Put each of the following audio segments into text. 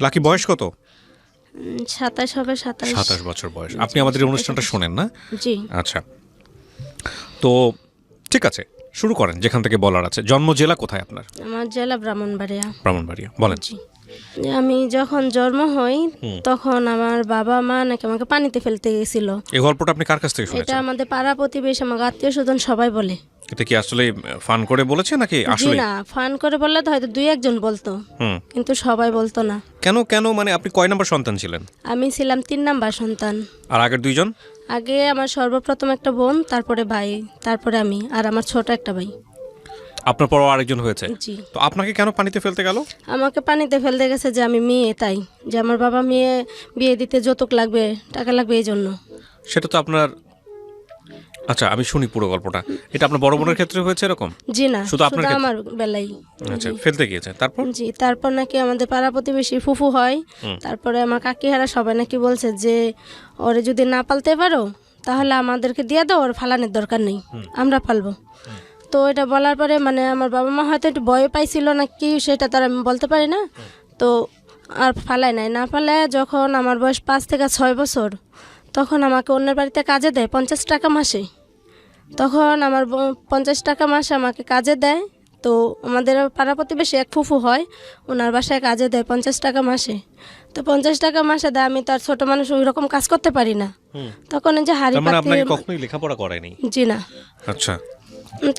Lucky বয়স কত? 27 হবে, 27। 27 বছর বয়স। আপনি আমাদের এই অনুষ্ঠানটা শোনেন না? জি। আচ্ছা, তো ঠিক আছে, শুরু করেন যেখান থেকে বলার আছে। জন্ম জেলা কোথায় আপনার? আমার জেলা ব্রাহ্মণবাড়িয়া। ব্রাহ্মণবাড়িয়া, বলেন। জি। আমি যখন জন্ম হই তখন আমার বাবা মা নাকি আমাকে পানিতে ফেলতে গেছিল। এই গল্পটা আপনি কার কাছ থেকে এটা শুনেছেন? আমাদের পাড়া প্রতিবেশী, আমার আত্মীয় স্বজন সবাই বলে। এটা কি আসলে ফান করে বলেছে নাকি জি আসলে? না, ফান করে বললে তো হয়তো 2-1 জন বলতো, কিন্তু সবাই বলতো না। কেন কেন মানে আপনি কয় নম্বর সন্তান ছিলেন? আমি ছিলাম 3 নাম্বার সন্তান। আর আগের দুইজন? আগে আমার সর্বপ্রথম একটা বোন, তারপরে ভাই, তারপরে আমি, আর আমার ছোট একটা ভাই। আপনার পরও আরেকজন হয়েছে। জি। তো আপনাকে কেন পানিতে ফেলতে গেল? আমাকে পানিতে ফেলতে গেছে যে আমি মেয়ে, তাই যে আমার বাবা মেয়ে বিয়ে দিতে যৌতুক লাগবে, টাকা লাগবে, এই জন্য। সেটা তো আপনার, আচ্ছা আমি শুনি পুরো গল্পটা। এটা আপনার বড় বোনের ক্ষেত্রে হয়েছে এরকম? জি না, শুধু আপনার শুধু ক্ষেত্রে? আমার বেলাই। আচ্ছা, ফেলতে গিয়েছে, তারপর? জি, তারপর নাকি আমাদের পাড়া প্রতিবেশী ফুফু হয়, তারপরে আমার কাকিহারা সবাই নাকি বলছে যে ওরে যদি না পালতে পারো তাহলে আমাদেরকে দিয়ে দাও, ওর ফালানোর দরকার নেই, আমরা পালবো। তো এটা বলার পরে মানে আমার বাবা মা হয়তো একটু ভয় পাইছিল না কি, সেটা তার আমি বলতে পারি না। তো আর ফালাই নাই, না ফালায় যখন আমার বয়স 5 থেকে 6 বছর, তখন আমাকে অন্যের বাড়িতে কাজে দেয় 50 টাকা মাসে। তখন আমার 50 টাকা মাসে আমাকে কাজে দেয়। তো আমাদের পাড়া প্রতিবেশী এক ফুফু হয়, ওনার বাসায় কাজে দেয় 50 টাকা মাসে। তো 50 টাকা মাসে দেয়, আমি তার ছোট মানুষ ওই রকম কাজ করতে পারি না। তখন এই যে হাড়ি তার মানে পাতি। আপনাকে কখনোই লেখাপড়া করায়নি? জি না। আচ্ছা।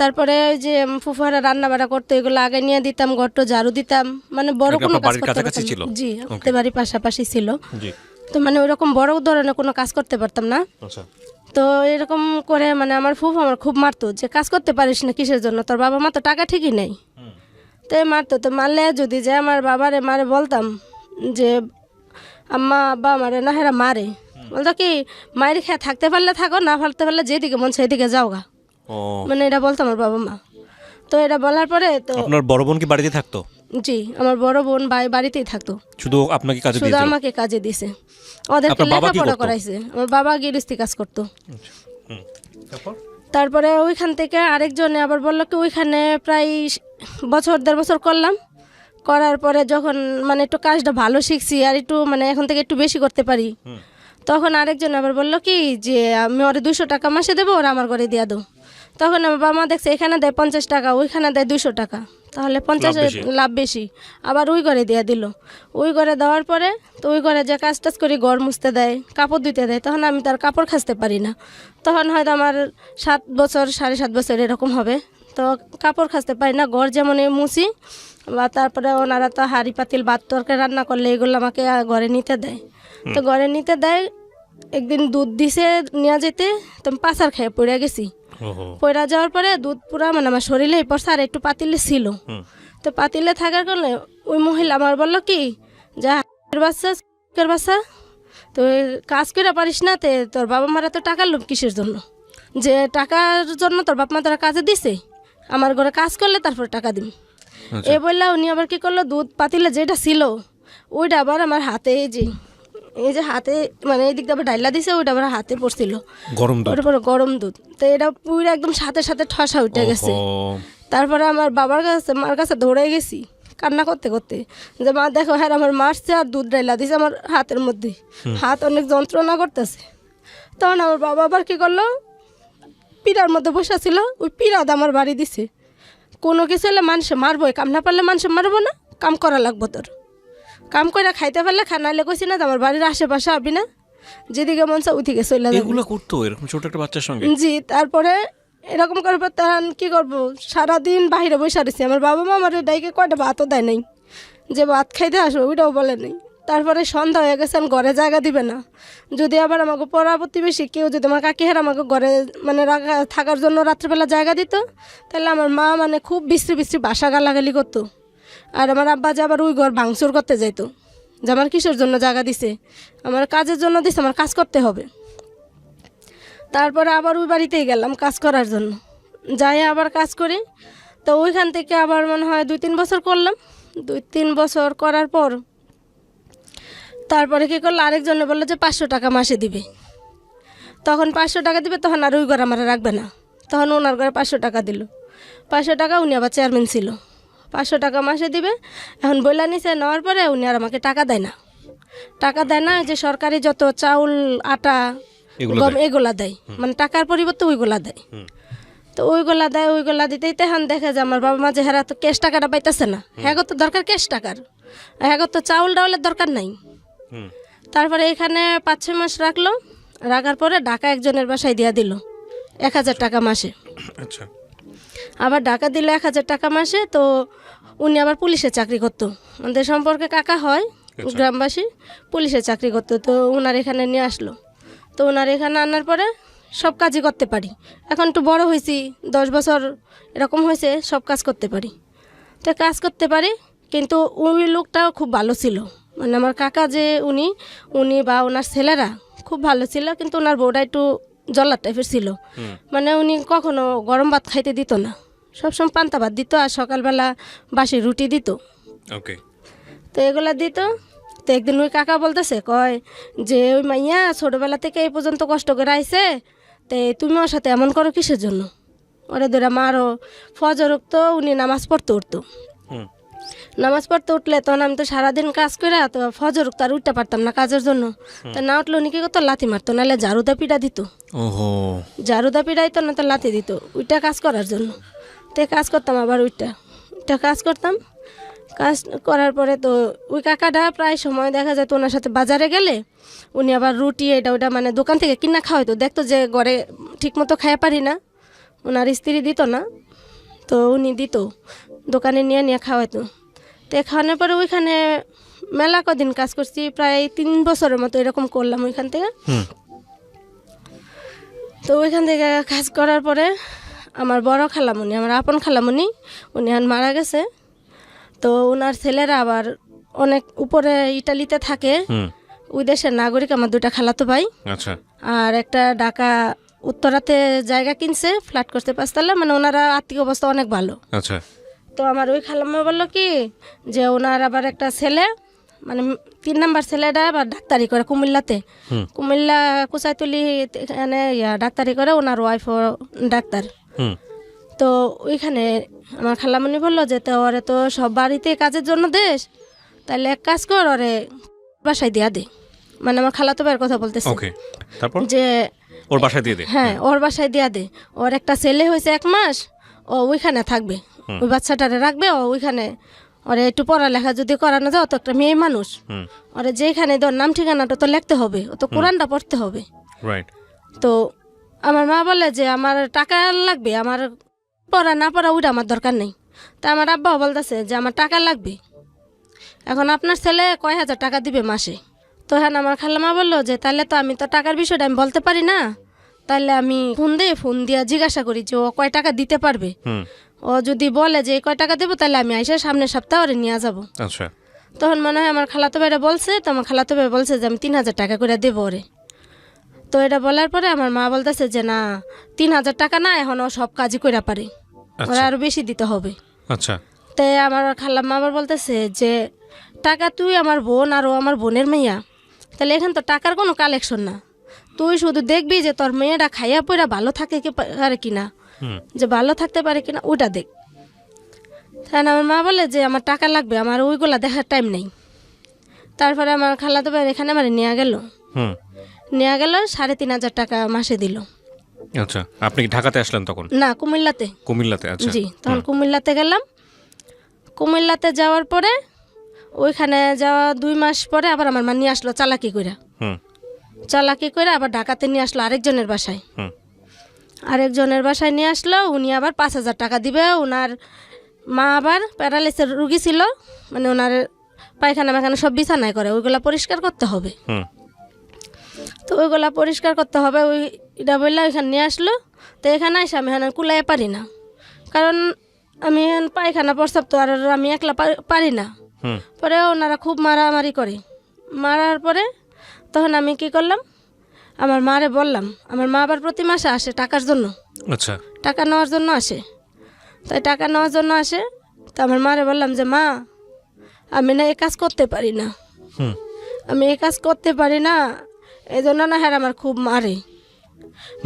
তারপরে ওই যে ফুফুরা রান্না বাড়া করতো, এগুলো আগে নিয়ে দিতাম, ঘরটো ঝাড়ু দিতাম, মানে বড় এটা কোনো আপনার কাজ বাড়ির করতে কাছাকাছি পারতাম ছিল? না। জি, Okay. আমাদের বাড়ির পাশাপাশি ছিল। জি। তো মানে ওইরকম বড় ধরনের কোনো কাজ করতে পারতাম না। আচ্ছা। তো এরকম করে মানে আমার ফুফু আমার খুব মারতো যে কাজ করতে পারিস না কিসের জন্য, তোর বাবা মা তো টাকা ঠিকই নেই। তো মারতো, তো মারলে যদি যে আমার বাবারে মারে বলতাম যে আম্মা আব্বা মারে না, হেরা মারে, বলতো কি মায়ের খেয়ে থাকতে পারলে থাকো, না ফালতে পারলে যেদিকে মন সেদিকে যাও গা, ও, মানে এটা বলতো আমার বাবা মা। তো এটা বলার পরে তো আপনার বড় বোন কি বাড়িতে থাকতো? জি, আমার বড় বোন বাড়িতেই থাকতো, শুধু আপনাকে কাজে শুধু দিয়েছিল? আমাকে কাজে দিছে, ওদেরকে আপনার বাবা কি লেখাপড়া করতো? করাইছে। আমার বাবা গৃহস্থী কাজ করতো। তারপর? তারপরে ওইখান থেকে আরেকজনে আবার বললো কি ওইখানে প্রায় বছর 1.5 বছর করলাম। করার পরে যখন মানে একটু কাজটা ভালো শিখছি আর একটু মানে এখন থেকে একটু বেশি করতে পারি, তখন আরেকজন আবার বললো কি যে আমি ওরে 200 টাকা মাসে দেবো, ওরা আমার ঘরে দিয়ে দাও। তখন আমার বাবা মা দেখছে এখানে দেয় 50 টাকা, ওইখানে দেয় 200 টাকা, তাহলে 50 লাভ বেশি, আবার ওই ঘরে দিয়ে দিল। ওই ঘরে দেওয়ার পরে তো ওই ঘরে যে কাজ টাজ করি, ঘর মুছতে দেয়, কাপড় ধুতে দেয়, তখন আমি তার কাপড় খাসতে পারি না। তখন হয়তো আমার 7 বছর 7.5 বছর এরকম হবে। তো কাপড় খাসতে পারি না, ঘর যেমন মুছি, বা তারপরে ওনারা তো হাঁড়ি পাতিল ভাত তরকারি রান্না করলে এগুলো আমাকে ঘরে নিতে দেয়। তো ঘরে নিতে দেয়, একদিন দুধ দিছে নিয়ে যেতে, তো আমি পাছার খেয়ে পড়ে গেছি। পড়া যাওয়ার পরে দুধ পুরা মানে আমার শরীরে পড়ছে, আর একটু পাতিলে ছিল। তো পাতিলে থাকার কারণে ওই মহিলা আমার বললো কি যা বাচ্চা তো কাজ করে পারিস না, তে তোর বাবা মারা তো টাকার লোভ কিসের জন্য, যে টাকার জন্য তোর বাপ মা তোরা কাজে দিছে, আমার ঘরে কাজ করলে তারপর টাকা দিম। এ বললে উনি আবার কি করলো, দুধ পাতিলে যেটা ছিল ওইটা আবার আমার হাতে, এই যে হাতে মানে এই দিক দিয়ে আবার ডাইলা দিছে, ওইটা আবার হাতে পড়ছিল গরম দুধ? ওটার পরে গরম দুধ, তো এটা পুরো একদম সাথে সাথে ঠসা উঠে গেছে। তারপরে আমার বাবার কাছে মার কাছে দৌড়ে গেছি কান্না করতে করতে, যে মা দেখো হ্যাঁ আমার মারছে আর দুধ ডাইলা দিছে আমার হাতের মধ্যে, হাত অনেক যন্ত্রণা করতেছে। তখন আমার বাবা আবার কী করলো, পিড়ার মধ্যে বসা ছিল, ওই পিড়াদ আমার বাড়ি দিছে। কোনো কিছু হলে মানুষে মারবোই, কাম না পারলে মানুষে মারবো না, কাম করা লাগবো তোর, কাম করে খাইতে পারলে খানাইলে কইছি না আমার বাড়ির আশেপাশে আবি না, যেদিকে মন চায় ওইদিকে চলে যাবে। এগুলো করতো এরকম ছোট একটা বাচ্চার সঙ্গে? জি। তারপরে এরকম করবো, তখন কী করবো, সারাদিন বাইরে বসে রয়েছি, আমার বাবা মা আমার ডাইকে কয়টা ভাতও দেয় নাই, যে ভাত খাইতে আসবো ওইটাও বলে নেই। তারপরে সন্ধ্যা হয়ে গেছে, ঘরে জায়গা দিবে না, যদি আবার আমাকে পড়া প্রতিবেশী কেউ যদি আমার কাকিহারা আমাকে ঘরে মানে থাকার জন্য রাত্রেবেলা জায়গা দিত, তাহলে আমার মা মানে খুব বিশ্রী বিশ্রী বাসা গালাগালি করতো। আর আমার আব্বা যে আবার ওই ঘর ভাঙচুর করতে যাইতো, যে আমার কিসের জন্য জায়গা দিছে, আমার কাজের জন্য দিছে, আমার কাজ করতে হবে। তারপরে আবার ওই বাড়িতেই গেলাম কাজ করার জন্য, যাই আবার কাজ করি। তো ওইখান থেকে আবার মনে হয় 2-3 বছর করলাম। 2-3 বছর করার পর তারপরে কী করলো, আরেকজনে বললো যে 500 টাকা মাসে দিবে। তখন 500 টাকা দিবে, তখন আর ওই ঘর আমার রাখবে না, তখন ওনার ঘরে 500 টাকা দিল। 500 টাকা, উনি আবার চেয়ারম্যান ছিল, 500 টাকা মাসে দিবে। এখন বইলা নিছে, নেওয়ার পরে উনি আর আমাকে টাকা দেয় না। যে সরকারি যত চাউল, আটা, গম এগুলা দেয়, মানে টাকার পরিবর্তে ওইগুলা দেয়। তো ওইগুলা দিতেই তখন দেখে যে আমার বাবা মা যে হেরা তো ক্যাশ টাকাটা পাইতেছে না, হ্যাঁ তো দরকার ক্যাশ টাকার, হ্যাঁ তো চাউল ডাউলের দরকার নাই। তারপরে এখানে 5-6 মাস রাখলো, রাখার পরে ঢাকা একজনের বাসায় দিয়া দিল 1000 টাকা মাসে। আচ্ছা, আবার ঢাকা দিল 1000 টাকা মাসে। তো উনি আবার পুলিশে চাকরি করতো, আমাদের সম্পর্কে কাকা হয়, গ্রামবাসী, পুলিশে চাকরি করতো। তো ওনার এখানে নিয়ে আসলো। তো ওনার এখানে আনার পরে সব কাজই করতে পারি, এখন একটু বড় হয়েছি, 10 বছর এরকম হয়েছে, সব কাজ করতে পারি। তো কাজ করতে পারি, কিন্তু ওই লোকটাও খুব ভালো ছিল, মানে আমার কাকা যে উনি বা ওনার ছেলেরা খুব ভালো ছিল, কিন্তু ওনার বউটা একটু জল্লাদ টাইপের ছিল। মানে উনি কখনো গরম ভাত খাইতে দিত না, সবসময় পান্তা ভাত দিত, আর সকালবেলা বাসি রুটি দিত। ওকে। তো এগুলা দিত। তো একদিন ওই কাকা বলতেছে, কয় যে ওই মাইয়া ছোটোবেলা থেকে এই পর্যন্ত কষ্ট করে আইছে, তো তুমি ওর সাথে এমন করো কিসের জন্য? ওরে ধরে মারো। ফজর উঠতো, উনি নামাজ পড়তে উঠতো, নামাজ পড়তে উঠলে তখন আমি তো সারাদিন কাজ করে, তো ফজর উঠতো আর উঠতে পারতাম না কাজের জন্য। তো না উঠলে উনি কি করতো, লাথি মারতো, নাহলে ঝাড়ুদা পিঠা দিত। ওহো, ঝাড়ুদা পিঠাইতো না, তো লাথি দিত ওইটা কাজ করার জন্য। তো কাজ করতাম, আবার ওইটা কাজ করতাম। কাজ করার পরে তো ওই কাকাটা প্রায় সময় দেখা যায় তো ওনার সাথে বাজারে গেলে উনি আবার রুটি এটা ওটা মানে দোকান থেকে কিনা খাওয়াইতো, দেখতো যে ঘরে ঠিকমতো খাইয়া পারি না, ওনার স্ত্রী দিত না, তো উনি দিত, দোকানে নিয়ে খাওয়াইতো। তো খাওয়ানোর পরে ওইখানে মেলা কদিন কাজ করছি, প্রায় 3 বছরের মতো এরকম করলাম ওইখান থেকে। তো ওইখান থেকে কাজ করার পরে আমার বড় খালামণি, আমার আপন খালামণি, উনি এখন মারা গেছে। তো ওনার ছেলেরা আবার অনেক উপরে ইটালিতে থাকে, ওই দেশের নাগরিক, আমার 2টা খালাতো ভাই। আচ্ছা। আর একটা ঢাকা উত্তরাতে জায়গা কিনছে, ফ্ল্যাট করতে 5 তলা, মানে ওনারা আর্থিক অবস্থা অনেক ভালো। আচ্ছা। তো আমার ওই খালাম্মা বললো কি যে ওনার আবার একটা ছেলে, মানে 3 নাম্বার ছেলেটা আবার ডাক্তারি করে কুমিল্লাতে, কুমিল্লা কুচাইতলি এখানে ডাক্তারি করে, ওনার ওয়াইফও ডাক্তার। তো ওইখানে আমার খালামণি বললো যে তো ওরে তো সব বাড়িতে কাজের জন্য দেশ, তাহলে এক কাজ কর, ওরে বাসায় দিয়া দে, মানে আমার খালাতো ভাইয়ের কথা বলতেছে। তারপর যে ওর বাসায় দিয়ে দে, হ্যাঁ ওর বাসায় দিয়া দে, ওর একটা ছেলে হয়েছে 1 মাস, ও ওইখানে থাকবে, ওই বাচ্চাটারে রাখবে, ও ওইখানে ওরে একটু পড়ালেখা যদি করানো যায়, তো একটা মেয়ে মানুষ, ওরে যেখানে তোর নাম ঠিকানাটা তো লিখতে হবে, ও তো কোরআনটা পড়তে হবে। রাইট। তো আমার মা বলে যে আমার টাকা লাগবে, আমার পড়া না পড়া ওইটা আমার দরকার নেই। তা আমার আব্বা বলতেছে যে আমার টাকা লাগবে, এখন আপনার ছেলে কয় হাজার টাকা দিবে মাসে? তো হ্যাঁ আমার খালামা বললো যে তাহলে তো আমি তো টাকার বিষয়টা আমি বলতে পারি না, তাহলে আমি ফোন দিয়ে জিজ্ঞাসা করি যে ও কয় টাকা দিতে পারবে। ও যদি বলে যে কয় টাকা দেবো, তাহলে আমি আইসা সামনের সপ্তাহে ওরে নিয়ে যাবো। আচ্ছা। তখন মনে হয় আমার খালাতো ভাইরা বলছে, তো আমার খালাতো ভাই বলছে যে আমি 3000 টাকা করে দেবো ওরে। তো এটা বলার পরে আমার মা বলতেছে যে না, 3000 টাকা না, এখন ও সব কাজই করে পারে, ওরা আরো বেশি দিতে হবে। আচ্ছা। তাই আমার খালাম্মা আবার বলতেছে যে টাকা তুই আমার বোন আর ও আমার বোনের মেয়া, তাহলে এখান তো টাকার কোনো কালেকশন না, তুই শুধু দেখবি যে তোর মেয়েটা খাইয়া পইরা ভালো থাকে কি পারে কিনা, যে ভালো থাকতে পারে কিনা ওটা দেখ। তাহলে আমার মা বলে যে আমার টাকা লাগবে, আমার ওইগুলা দেখার টাইম নেই। তারপরে আমার খালাতো ভাই এখানে আমার নিয়ে গেল 3500 টাকা মাসে দিল। আচ্ছা, আপনি কি ঢাকাতে আসলেন তখন? না, কুমিল্লাতে। আচ্ছা। জি, তখন কুমিল্লাতে গেলাম। কুমিল্লাতে যাওয়ার পরে ওইখানে যাওয়া 2 মাস পরে আবার আমার মা নিয়ে আসলো চালাকি করে আবার ঢাকাতে নিয়ে আসলো আরেকজনের বাসায় নিয়ে আসলো। উনি আবার 5000 টাকা দিবে। ওনার মা আবার প্যারালাইসিসের রুগী ছিল, মানে ওনার পায়খানা মাখানা সব বিছানায় করে, ওইগুলা পরিষ্কার করতে হবে। তো ওইগুলা পরিষ্কার করতে হবে, ওইটা বললে ওইখানে নিয়ে আসলো। তো এখানে এসে আমি এখানে কুলাইয়ে পারি না, কারণ আমি পায়খানা প্রস্রাব তো আর আমি একলা পারি না। পরে ওনারা খুব মারামারি করে, মারার পরে তখন আমি কি করলাম, আমার মারে বললাম। আমার মা আবার প্রতি মাসে আসে টাকার জন্য। আচ্ছা। টাকা নেওয়ার জন্য আসে। তাই টাকা নেওয়ার জন্য আসে। তো আমার মারে বললাম যে মা, আমি না এই কাজ করতে পারি না, এই জন্য না হ্যাঁ আমার খুব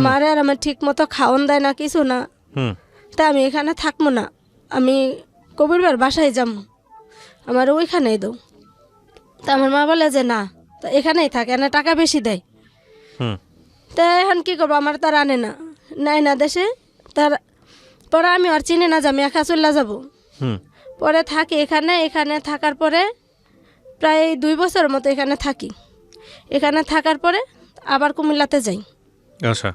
মারে আর আমার ঠিক মতো খাওয়ান দেয় না, কিছু না। তা আমি এখানে থাকবো না, আমি কবির ভাইয়ের বাসায় যাম, আমার ওইখানেই দাও। তা আমার মা বলে যে না, তা এখানেই থাকে, না টাকা বেশি দেয়। হুম তা এখন কী করবো, আমার তার আনে না, নাই না দেশে। তার পরে আমি আর চিনি না যে আমি একা চলে যাবো। হুম পরে থাকি এখানে, এখানে থাকার পরে প্রায় 2 বছর মতো এখানে থাকি। এখানে থাকার পরে আবার কুমিল্লাতে যাই। আচ্ছা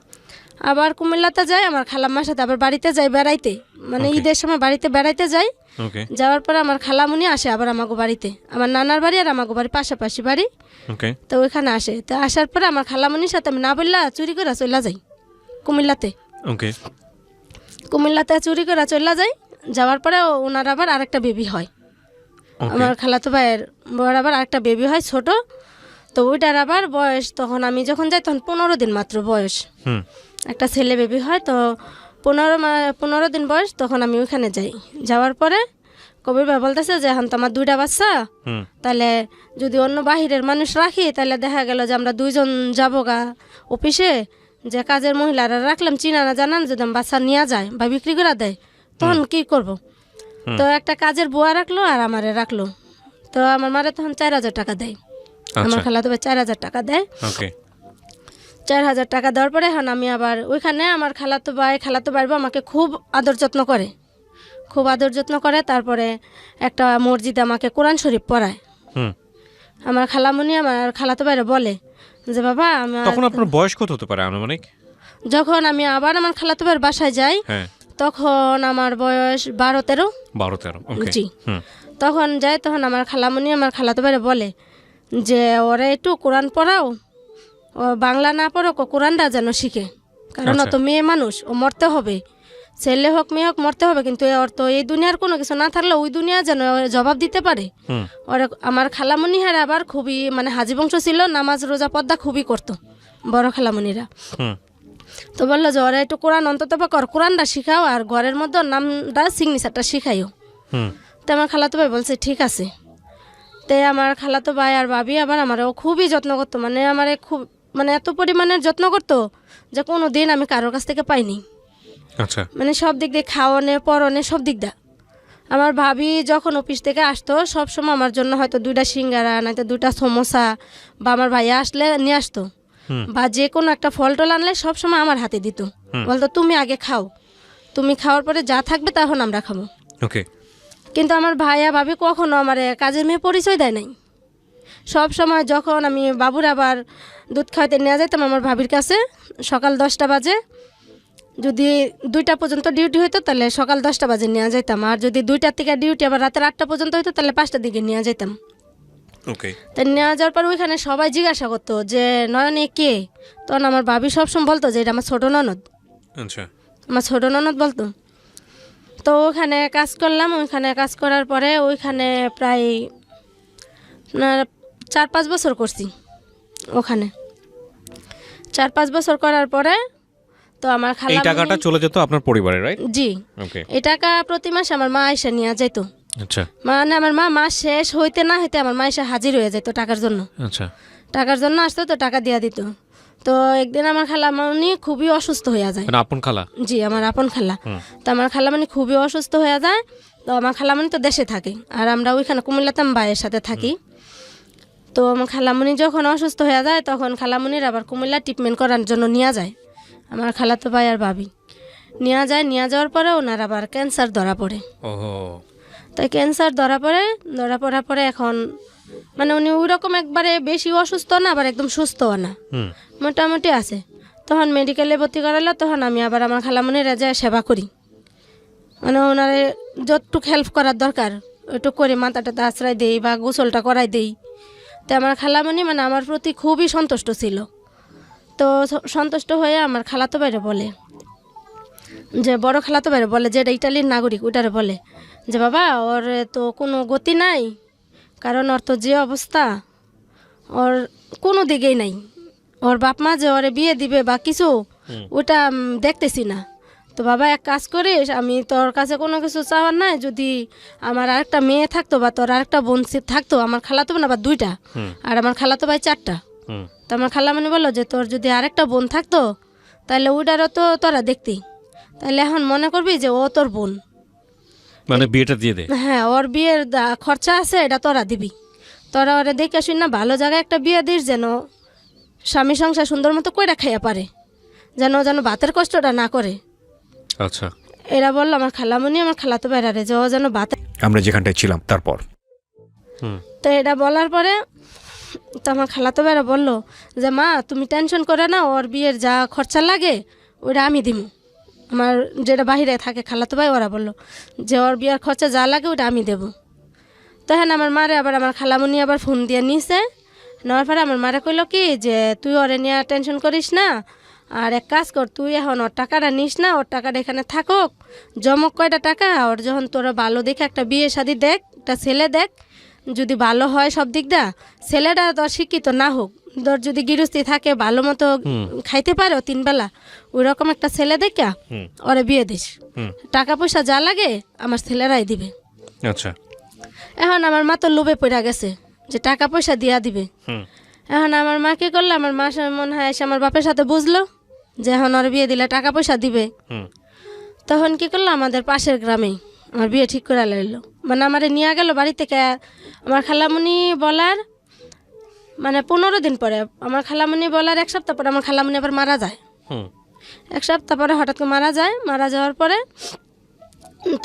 আবার কুমিল্লাতে যাই, আমার খালাম্মার সাথে আবার বাড়িতে যাই বেড়াইতে, মানে Okay. ঈদের সময় বাড়িতে বেড়াইতে যাই। ওকে যাওয়ার পরে আমার খালামুনি আসে আবার আমাগো বাড়িতে, আমার নানার বাড়ি আর আমাগো বাড়ি পাশাপাশি বাড়ি। ওকে তো ওইখানে আসে, তো আসার পরে আমার খালামুনির সাথে আমি না বললা চুরি করে চলে যাই কুমিল্লাতে। ওকে কুমিল্লাতে চুরি করে চলে যাই। যাওয়ার পরে ওনার আবার আরেকটা বেবি হয়, ওকে আমার খালাতো ভাইয়ের বড় আবার আরেকটা বেবি হয় ছোট। তো ওইটার আবার বয়স, তখন আমি যখন যাই তখন 15 দিন মাত্র বয়স, হুম একটা ছেলে বেবি হয়। তো 15 দিন বয়স, তখন আমি ওইখানে যাই। যাওয়ার পরে কবির ভাই বলতেছে যে এখন তো আমার 2টা বাচ্চা, হুম তাহলে যদি অন্য বাহিরের মানুষ রাখি তাহলে দেখা গেল যে আমরা 2 জন যাবো গা অফিসে, যে কাজের মহিলারা রাখলাম চিনা না জানান, যদি আমার বাচ্চা নিয়ে যায় বা বিক্রি করে দেয় তখন কি করব। তো একটা কাজের বুয়া রাখলো আর আমারে রাখলো। তো আমার মারে তখন 4000 টাকা দেয়, আমার আচ্ছা খালাতো ভাই 4000 টাকা দেয়। ওকে 4000 টাকা দেওয়ার পরে এখন আমি আবার ওইখানে, আমার খালাতো ভাই আমাকে খুব আদর যত্ন করে, খুব আদর যত্ন করে। তারপরে একটা মসজিদে আমাকে কোরআন শরীফ পড়ায়। হুম আমার খালামুনি আমার খালাতো ভাইরা বলে যে বাবা আমার, তখন আপনার বয়স কত হতে পারে আনুমানিক? যখন আমি আবার আমার খালাতো ভাইয়ের বাসায় যাই হ্যাঁ তখন আমার বয়স 12-13। 12-13 ওকে জি। হুম তখন যাই, তখন আমার খালামুনি আমার খালাতো ভাইরা বলে যে ওরা একটু কোরআন পড়াও, ও বাংলা না পড়ুক, ও কোরআনটা যেন শিখে, কারণ ও আচ্ছা। তো মেয়ে মানুষ, ও মরতে হবে, ছেলে হোক মেয়ে হোক মরতে হবে, কিন্তু ওর তো এই দুনিয়ার কোনো কিছু না থাকলে ওই দুনিয়া যেন ওর জবাব দিতে পারে। হুম ওরা আমার খালামুনি হার আবার খুবই মানে হাজি বংশ ছিল, নামাজ রোজা পর্দা খুবই করতো বড় খালামুনিরা। হুম তো বললো যে ওরা একটু কোরআন অন্তত কোরআনটা শিখাও, আর ঘরের মধ্যে ওর নামটা সিগনেচারটা শিখাইও। হুম তো আমার খালাতো ভাই বলছে ঠিক আছে। তে আমার খালাতো ভাই আর ভাবি আবার আমারও খুবই যত্ন করতো, মানে আমারে খুব মানে এত পরিমাণের যত্ন করতো যে কোনো দিন আমি কারোর কাছ থেকে পাইনি, আচ্ছা মানে সব দিক দিয়ে খাওয়ানে পরনে সব দিক দিয়ে। আমার ভাবি যখন অফিস থেকে আসতো সব সময় আমার জন্য হয়তো 2টা সিঙ্গারা নয়তো 2টা সমোসা, বা আমার ভাইয়া আসলে নিয়ে আসতো, হুম বা যে কোনো একটা ফল টল আনলে সব সময় আমার হাতে দিত, বলতো তুমি আগে খাও, তুমি খাওয়ার পরে যা থাকবে তখন আমরা খাবো। ওকে কিন্তু আমার ভাইয়া ভাবি কখনো আমার কাজের মেয়ে পরিচয় দেয় নাই। সব সময় যখন আমি বাবুর আবার দুধ খাওয়াতে নিয়ে যাইতাম আমার ভাবির কাছে, সকাল 10টা বাজে, যদি 2টা পর্যন্ত ডিউটি হইতো তাহলে সকাল 10টা বাজে নিয়ে যাইতাম, আর যদি 2টার থেকে ডিউটি আবার রাতের 8টা পর্যন্ত হইতো তাহলে 5টার দিকে নিয়ে যাইতাম। ওকে তাই নিয়ে যাওয়ার পর ওইখানে সবাই জিজ্ঞাসা করতো যে নয়নে কে, তখন আমার ভাবি সবসময় বলতো যে এটা আমার ছোটো ননদ, আচ্ছা আমার ছোটো ননদ বলতো। তো ওখানে কাজ করলাম, ওইখানে কাজ করার পরে ওইখানে প্রায় 4-5 বছর করছি ওখানে। 4-5 বছর করার পরে তো আমার এই খালা টাকাটা চলে যেত আপনার পরিবারে, রাইট? জি, ওকে এই টাকা প্রতি মাসে আমার মা এসে নিয়ে যেত, আচ্ছা মানে আমার মা মাস শেষ হইতে না হইতে আমার মা এসে হাজির হয়ে যেত টাকার জন্য, আচ্ছা টাকার জন্য আসতো, তো টাকা দিয়ে দিত। তো একদিন আমার খালামণি খুবই অসুস্থ হয়ে যায়। মানে আপন খালা? জি, আমার আপন খালা। তো আমার খালামণি খুবই অসুস্থ হয়ে যায়। তো আমার খালামণি তো দেশে থাকে আর আমরা ওইখানে কুমিল্লাতে ভাইয়ের সাথে থাকি। তো আমার খালামণি যখন অসুস্থ হয়ে যায় তখন খালামণির আবার কুমিল্লা ট্রিটমেন্ট করার জন্য নিয়ে যায় আমার খালাতো ভাই আর ভাবি, নিয়ে যাওয়ার পরে ওনার আবার ক্যান্সার ধরা পড়ে। ওহো তাই ক্যান্সার ধরা পড়ার পরে এখন মানে উনি ওই রকম একবারে বেশি অসুস্থ না, আবার একদম সুস্থও না, হুম মোটামুটি আছে। তখন মেডিকেলে ভর্তি করালো, তখন আমি আবার আমার খালামণিরা যায় সেবা করি, মানে ওনারে যতটুকু হেল্প করার দরকার ওইটুকু করে মাথাটাতে আশ্রয় দেই বা গোসলটা করাই দেই। তো আমার খালামণি মানে আমার প্রতি খুবই সন্তুষ্ট ছিল। তো সন্তুষ্ট হয়ে আমার খালাতো ভাইরে বলে যে বড় খালাতো ভাইরে বলে যে এটা ইটালির নাগরিক, ওইটারে বলে যে বাবা ওর তো কোনো গতি নাই, কারণ ওর তো যে অবস্থা ওর কোনো দিকেই নাই, ওর বাপ মা যে ওরে বিয়ে দিবে বা কিছু ওটা দেখতেছি না। তো বাবা এক কাজ করিস, আমি তোর কাছে কোনো কিছু চাওয়ার নাই, যদি আমার আরেকটা মেয়ে থাকতো বা তোর আরেকটা বোন থাকতো, আমার খালাতো বোন আবার 2টা আর আমার খালাতো ভাই 4টা। তো আমার খালামণি বললো যে তোর যদি আরেকটা বোন থাকতো তাহলে ওইটারও তো তোরা দেখতি, তাহলে এখন মনে করবি যে ও তোর বোন, মানে বিয়েটা দিয়ে দে। হ্যাঁ, ওর বিয়ের খরচা আছে, এটা তোরা দিবি। তোরা ওরা দেখে শুন না ভালো জায়গায় একটা বিয়ে দিস, যেন স্বামী সংসার সুন্দর মতো কইরা খাইয়া পারে, যেন যেন ভাতের কষ্টটা না করে। আচ্ছা, এরা বললো আমার খালামণি, আমার খালাতো বাইরারে, যে ও যেন ভাতের। আমরা যেখানটায় ছিলাম তারপর তো এটা বলার পরে তো আমার খালাতো ভাইরা বললো যে মা তুমি টেনশন করে না, ওর বিয়ের যা খরচা লাগে ওইটা আমি দিব। আমার যেটা বাহিরে থাকে খালাতো ভাই, ওরা বললো যে ওর বিয়ের খরচা যা লাগে ওইটা আমি দেবো। তখন আমার মারে আবার আমার খালামণি আবার ফোন দিয়ে নিছে, নেওয়ার পরে আমার মারে কইলো কি যে তুই ওরে নিয়ে টেনশন করিস না, আর এক কাজ কর, তুই এখন ওর টাকাটা নিস না, ওর টাকাটা এখানে থাকুক, জমক কয়টা টাকা, ওর যখন তোরা ভালো দেখে একটা বিয়ে শাদি দেখ, একটা ছেলে দেখ, যদি ভালো হয় সব দিক দা, ছেলেটা তোর শিক্ষিত না হোক, তোর যদি গৃহস্থী থাকে ভালো মতো খাইতে পারে 3 বেলা, ওই রকম একটা ছেলে দেখা ওরে বিয়ে দিস। টাকা পয়সা যা লাগে আমার ছেলেরাই দিবে। আচ্ছা, এখন আমার মা তো লোভে পড়ে গেছে যে টাকা পয়সা দিয়া দিবে। এখন আমার মা কি করলো, আমার মা মনে হয় এসে আমার বাপের সাথে বুঝলো যে এখন ওর বিয়ে দিলে টাকা পয়সা দিবে। তখন কি করলো, আমাদের পাশের গ্রামেই আমার বিয়ে ঠিক করে লাইলো, মানে আমারে নিয়ে গেল বাড়ি থেকে। আমার খালামণি বলার মানে 15 দিন পরে, আমার খালামণি বলার 1 সপ্তাহ পরে আমার খালামণি আবার মারা যায়। 1 সপ্তাহ পরে হঠাৎ করে মারা যায়। মারা যাওয়ার পরে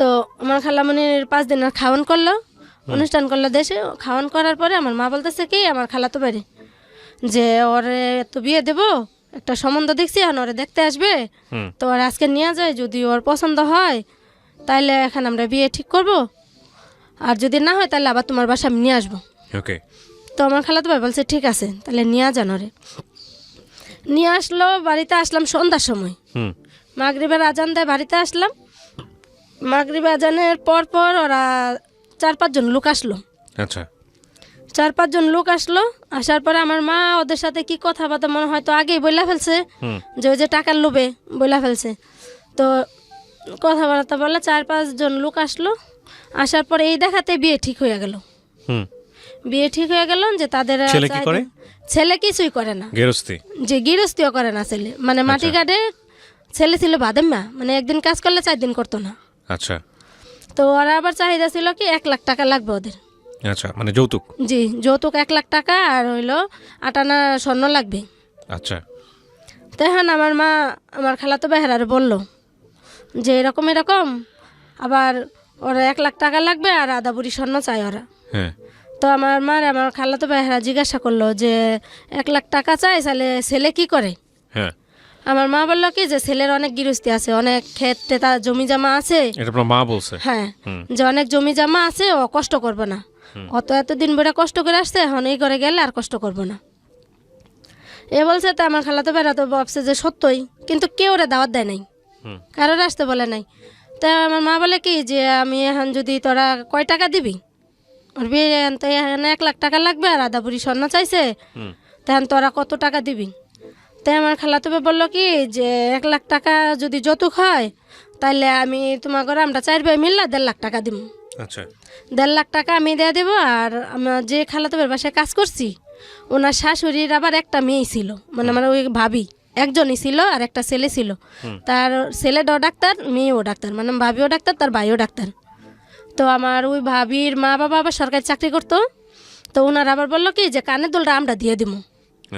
তো আমার খালামণির 5 দিনের খাওয়ান করলো, অনুষ্ঠান করলো দেশে। খাওয়ান করার পরে আমার মা বলতেছে কি আমার খালাতো বাড়ি যে ওরে তো বিয়ে দেবো, একটা সম্বন্ধ দেখছি, এখন ওরে দেখতে আসবে, তো ওর আজকে নিয়ে যায়, যদি ওর পছন্দ হয় তাহলে এখন আমরা বিয়ে ঠিক করব, আর যদি না হয় তাহলে আবার তোমার বাসা আমি নিয়ে আসবো। ওকে। তো আমার খালাতো ভাই বলছে ঠিক আছে তাহলে নিয়ে যান ওরে। নিয়ে আসলো, বাড়িতে আসলাম সন্ধ্যার সময়, মাগরিবের আজান দেয়, বাড়িতে আসলাম। মাগরিবের আজানের পর পর ওরা 4-5 জন লোক আসলো। আচ্ছা, 4-5 জন লোক আসলো। আসার পরে আমার মা ওদের সাথে কি কথাবার্তা মনে হয় তো আগেই বইলা ফেলছে, যে ওই যে টাকার লোভে বইলা ফেলছে। তো কথাবার্তা বলে 4-5 জন লোক আসলো। আসার পরে এই দেখাতে বিয়ে ঠিক হয়ে গেল। বিয়ে ঠিক হয়ে গেল যে তাদের ছেলে কি করে? ছেলে কিছুই করে না, গৃহস্থী। যে গৃহস্থীও করে না ছেলে, মানে মাটি কাটে। ছেলে ছিল বাদেম্মা, মানে একদিন কাজ করলে 4 দিন করতো না। আচ্ছা, তো ওরা আবার চাহিদা ছিল কি 1 লাখ টাকা লাগবে ওদের। আচ্ছা, মানে যৌতুক। জি, যৌতুক 1 লাখ টাকা, আর হইলো 8 আনা স্বর্ণ লাগবে। আচ্ছা, তখন আমার মা আমার খালাতো বেহারারে বলল যে এরকম এরকম, আবার ওরা 1 লাখ টাকা লাগবে আর আধা বুড়ি স্বর্ণ চাই ওরা। হ্যাঁ, তো আমার মার আমার খালাতো বেহারা জিজ্ঞাসা করলো যে 1 লাখ টাকা চাই, তাহলে ছেলে কি করে? হ্যাঁ, আমার মা বললো কি যে ছেলের অনেক গৃহস্থী আছে, অনেক ক্ষেত্রে তার জমি জমা আছে। এটা আপনার মা বলছে? হ্যাঁ, যে অনেক জমি জমা আছে, ও কষ্ট করবে না, অত এতদিন বেড়ে কষ্ট করে আসছে, এখন এই করে গেলে আর কষ্ট করবো না। এ বলছে। তো আমার খালাতো বেড়া তো ভাবছে যে সত্যই, কিন্তু কেউ ওরা দাওয়াত দেয় নাই, কারোর আসতে বলে নাই। তা আমার মা বলে কি যে আমি এখন যদি তোরা কয় টাকা দিবি, ওর বিয়ে তো এখানে 1 লাখ টাকা লাগবে আর আধা বুড়ি স্বর্ণ চাইছে, তখন তোরা কত টাকা দিবি? তাই আমার খালাতো ভাই বললো কি যে 1 লাখ টাকা যদি যৌতুক হয় তাহলে আমি তোমার ঘরে আমরা 4 ভাই মিললে 1.5 লাখ টাকা দিব। আচ্ছা, 1.5 লাখ টাকা আমি দিয়ে দেবো। আর আমরা যে খালাতো ভাইয়ের বাসায় কাজ করছি, ওনার শাশুড়ির আবার একটা মেয়ে ছিল, মানে আমার ওই ভাবি একজনই ছিল, আর একটা ছেলে ছিল। তার ছেলেটাও ডাক্তার, মেয়েও ডাক্তার, মানে ভাবিও ডাক্তার, তার ভাইও ডাক্তার। তো আমার ওই ভাবির মা বাবা আবার সরকারি চাকরি করতো। তো ওনারা আবার বললো কি যে কানের দুলটা আমরা দিয়ে দিব।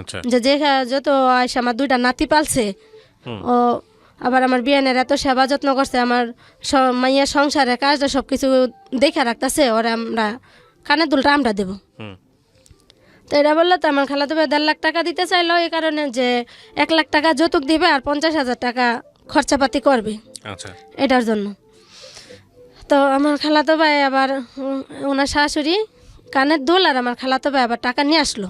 আচ্ছা, যে যত আয়সা আমার 2টা নাতি পালছে, ও আবার আমার বিয়ানের এত সেবা যত্ন করছে, আমার মাইয়া সংসারের কাজটা সব কিছু দেখে রাখতেছে, ওরা আমরা কানের দুলটা আমরা দেবো। তো এটা বললো। তো আমার খালাতো ভাই 1.5 লাখ টাকা দিতে চাইলো, এই কারণে যে 1 লাখ টাকা যৌতুক দিবে আর 50,000 টাকা খরচাপাতি করবে আচ্ছা, এটার জন্য। তো আমার খালাতো ভাই আবার ওনার শাশুড়ি কানের দুল, আর আমার খালাতো ভাই আবার টাকা নিয়ে আসলো।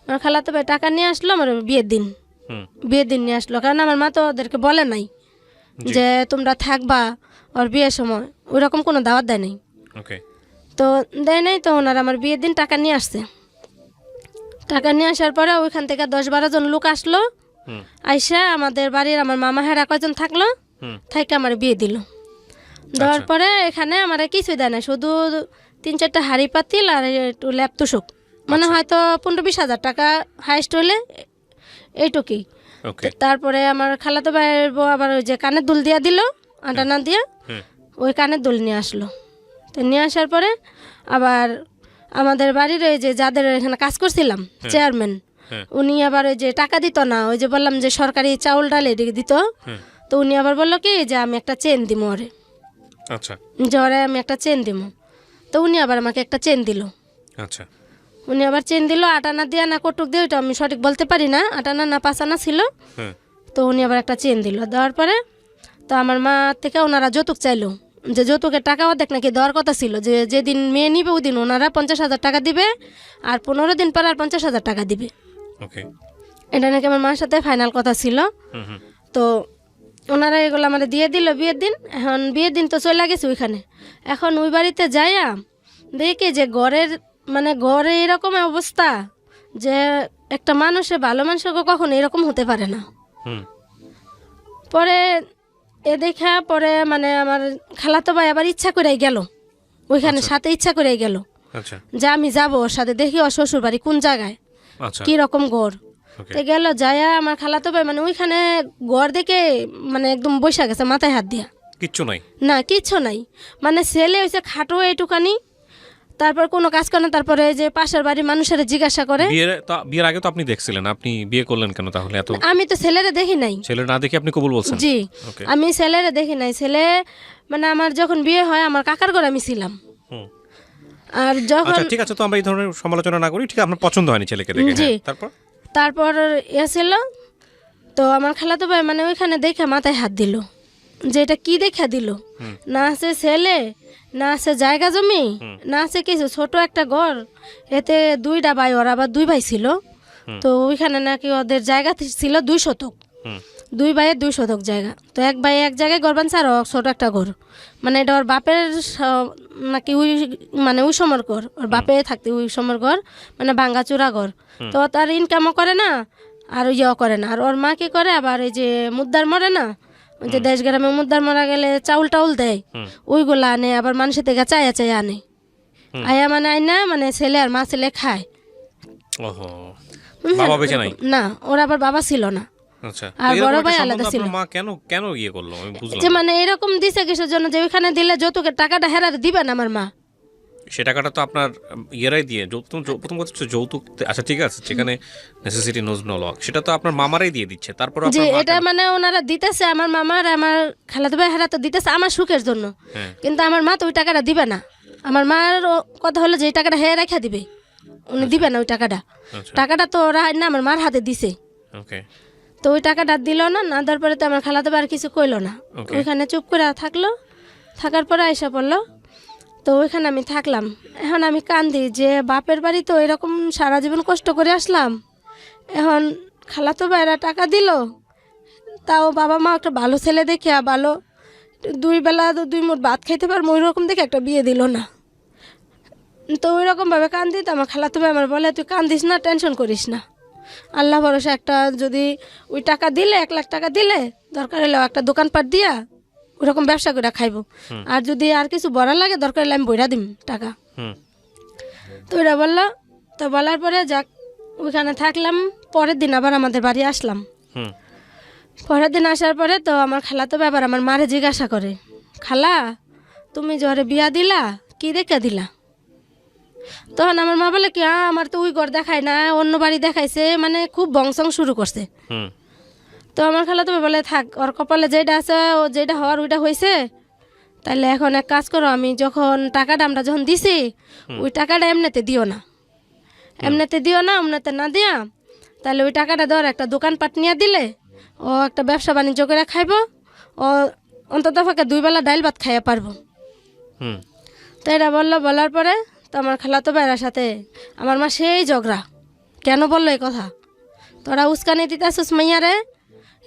আমার খালাতো ভাই টাকা নিয়ে আসলো আমার বিয়ের দিন নিয়ে আসলো, কারণ আমার মা তো ওদেরকে বলে নাই যে তোমরা থাকবা ওর বিয়ের সময়, ওই রকম কোনো দাওয়াত দেয় নাই। ওকে। তো দেয় নাই। তো ওনারা আমার বিয়ের দিন টাকা নিয়ে আসছে। টাকা নিয়ে আসার পরে ওইখান থেকে 10-12 জন লোক আসলো। আইসা আমাদের বাড়ির আমার মামা হেরা কয়জন থাকলো, থাইকে আমার বিয়ে দিল। দেওয়ার পরে এখানে আমার কিছুই দেয় না, শুধু 3-4টা হাঁড়ি পাতিল আর একটু ল্যাপ তুষক, মানে হয়তো 15-20 হাজার টাকা হাইস্ট হইলে এইটুকুই। তারপরে আমার খালাতো ভাইয়ের বউ আবার ওই যে কানের দুল দিয়া দিল, আটানা দিয়া। ওই কানের দুল নিয়ে আসলো। তো নিয়ে আসার পরে আবার আমাদের বাড়ির ওই যে যাদের এখানে কাজ করছিলাম চেয়ারম্যান, উনি আবার ওই যে টাকা দিত না, ওই যে বললাম যে সরকারি চাউল ডাল এদিকে দিত, তো উনি আবার বললো কি যে আমি একটা চেন দিব ওরে, আচ্ছা যে ওরে আমি একটা চেন দিব। তো উনি আবার আমাকে একটা চেন দিল। আচ্ছা উনি আবার চেন দিল, আটানা দিয়া না কটুক দিয়ে, ওইটা আমি সঠিক বলতে পারি না, আটানা না পাঁচানা ছিল। হ্যাঁ তো উনি আবার একটা চেন দিল, দেওয়ার পরে তো আমার মা থেকে ওনারা যৌতুক চাইলো, যে যৌতুকের টাকা অর্ধেক নাকি দেওয়ার কথা ছিল, যে যেদিন মেয়ে নিবে ওই দিন ওনারা 50,000 টাকা দিবে, আর 15 দিন পর আর 50,000 টাকা দিবে। ওকে এটা নাকি আমার মার সাথে ফাইনাল কথা ছিল। তো ওনারা এগুলো আমার দিয়ে দিল বিয়ের দিন। এখন বিয়ের দিন তো চলে গেছে ওইখানে। এখন ওই বাড়িতে যাইয়া দেখি যে ঘরে এরকম অবস্থা যে একটা মানুষের ভালো মানুষকে কখনো এরকম হতে পারে না। হুম পরে এ দেখা পরে আমার খালাতো ভাই আবার ইচ্ছা করেই গেল ওইখানে, সাথে ইচ্ছা করেই গেল আচ্ছা যে আমি যাবো ওর সাথে, দেখি ওর শ্বশুর বাড়ি কোন জায়গায়, আচ্ছা কি রকম ঘর। ওকে তো গেল যায়া আমার খালাতো ভাই ওইখানে ঘর দেখে একদম বৈশা গেছে মাথায় হাত দিয়া। কিচ্ছু নাই না কিচ্ছু নাই, ছেলে হয়েছে খাটো এইটুকানি, তারপর কোনো কাজ করে না। তারপরে এই যে পাশের বাড়ির মানুষের জিজ্ঞাসা করে, বিয়ের আগে তো আপনি দেখছিলেন, আপনি বিয়ে করলেন কেন তাহলে? এত আমি তো ছেলেরা দেখি নাই। ছেলে না দেখে আপনি কবুল বলছেন? জি ওকে আমি ছেলেরা দেখি নাই। ছেলে আমার যখন বিয়ে হয় আমার কাকার ঘরে আমি ছিলাম। হুম আর যখন আচ্ছা ঠিক আছে, তো আমরা এই ধরনের সমালোচনা না করি, ঠিক আছে? আপনার পছন্দ হয়নি ছেলেকে দেখে? জি। তারপর তারপর ছিল, তো আমার খালাতো ভাই ওইখানে দেখে মাথায় হাত দিল, যে এটা কি দেখা দিল, না আছে ছেলে, না আছে জায়গা জমি, না আছে কিছু, ছোট একটা ঘর, এতে 2টা ভাই, ওরা আবার 2 ভাই ছিল। তো ওইখানে নাকি ওদের জায়গা ছিল 2 শতক, 2 ভাইয়ের 2 শতক জায়গা। তো এক ভাই এক জায়গায় ঘর বানছে, আর ছোট একটা ঘর, এটা ওর বাপের নাকি ওই ওই সময়ের ঘর, ওর বাপে থাকতে ওই সময়ের ঘর, ভাঙ্গা চূড়া ঘর। তো তার ইনকামও করে না আর ইয়েও করে না। আর ওর মা কি করে, আবার এই যে মুদ্দার মরে না, ওই যে দেশ গ্রামে মুদ্দার মারা গেলে চাউল টাউল দেয়, ওইগুলো আনে, আবার মানুষের থেকে চাইয়া চাইয়া আনে, আয়া আইনা ছেলে আর মা ছেলে খায়। ওহো, বাবা বেঁচে নাই? না, ওর আবার বাবা ছিল না। আচ্ছা, আর বড় ভাই আলাদা ছিল। মা কেন ইয়ে করলো আমি বুঝলাম যে এরকম দিছে কিসের জন্য, যে ওইখানে দিলে যৌতুকের টাকাটা হেরাতে দিবে না আমার মা। সে টাকাটা তো আপনার ইয়েরাই দিয়ে, প্রথম কথা হচ্ছে যৌতুক। আচ্ছা ঠিক আছে, যেখানে নেসেসিটি নোজ নো ল, সেটা তো আপনার মামারাই দিয়ে দিচ্ছে। তারপর যে এটা ওনারা দিতেছে, আমার মামার আমার খালাতো ভাই হেরা তো দিতেছে আমার সুখের জন্য, কিন্তু আমার মা তো ওই টাকাটা দিবে না। আমার মার কথা হলো যে এই টাকাটা হেরে রেখা দিবে, উনি দিবে না ওই টাকাটা। টাকাটা তো ওরা না আমার মার হাতে দিছে। ওকে, তো ওই টাকাটা দিল না, না দেওয়ার পরে তো আমার খালাতো ভাই আর কিছু কইলো না, ওইখানে চুপ করে থাকলো। থাকার পরে আইসা পড়লো, তো ওইখানে আমি থাকলাম। এখন আমি কান্দি যে বাপের বাড়ি তো এরকম সারা জীবন কষ্ট করে আসলাম, এখন খালাতো ভাইরা টাকা দিল, তাও বাবা মা একটা ভালো ছেলে দেখে, ভালো 2 বেলা 2 মুঠ ভাত খাইতে পারবো ওই রকম দেখে একটা বিয়ে দিল না। তো ওই রকমভাবে কান্দি। তো আমার খালাতো ভাই আমার বলে, তুই কান্দিস না, টেনশন করিস না, আল্লাহ ভরসা, একটা যদি ওই টাকা দিলে 1 লাখ টাকা দিলে দরকার হলে একটা দোকানপাট দিয়া ওরকম ব্যবসা করে খাইব, আর যদি আর কিছু বড় লাগে দরকার হলে আমি বইরা দিম টাকা। তো ওরা বললো। তো বলার পরে যাক ওইখানে থাকলাম। পরের দিন আবার আমাদের বাড়ি আসলাম। পরের দিন আসার পরে তো আমার খালাতো ভাই আবার আমার মারে জিজ্ঞাসা করে, খালা তুমি জ্বরে বিয়া দিলা, কি দেখে দিলা? তখন আমার মা বলে কি, আমার তো ওই ঘর দেখায় না, অন্য বাড়ি দেখাইছে, খুব বংশং শুরু করছে। তো আমার খালাতো ভাই বলে, থাক, ওর কপালে যেটা আছে, ও যেটা হওয়ার ওইটা হয়েছে, তাহলে এখন এক কাজ করো, আমি যখন টাকাটা আমরা যখন দিছি ওই টাকাটা এমনিতে দিও না, এমনিতে না দিয়া, তাহলে ওই টাকাটা দেওয়ার একটা দোকানপাট নিয়ে দিলে ও একটা ব্যবসা বাণিজ্য করে খাইব, ও অন্তত ফাঁকে 2 বেলা ডাইল ভাত খাইয়া পারবো। তো এটা বলার পরে তো আমার খালাতো ভাইয়ের সাথে আমার মা সেই ঝগড়া, কেন বললো এই কথা, তোরা উস্কানি দিতেছিস মাইয়ারে,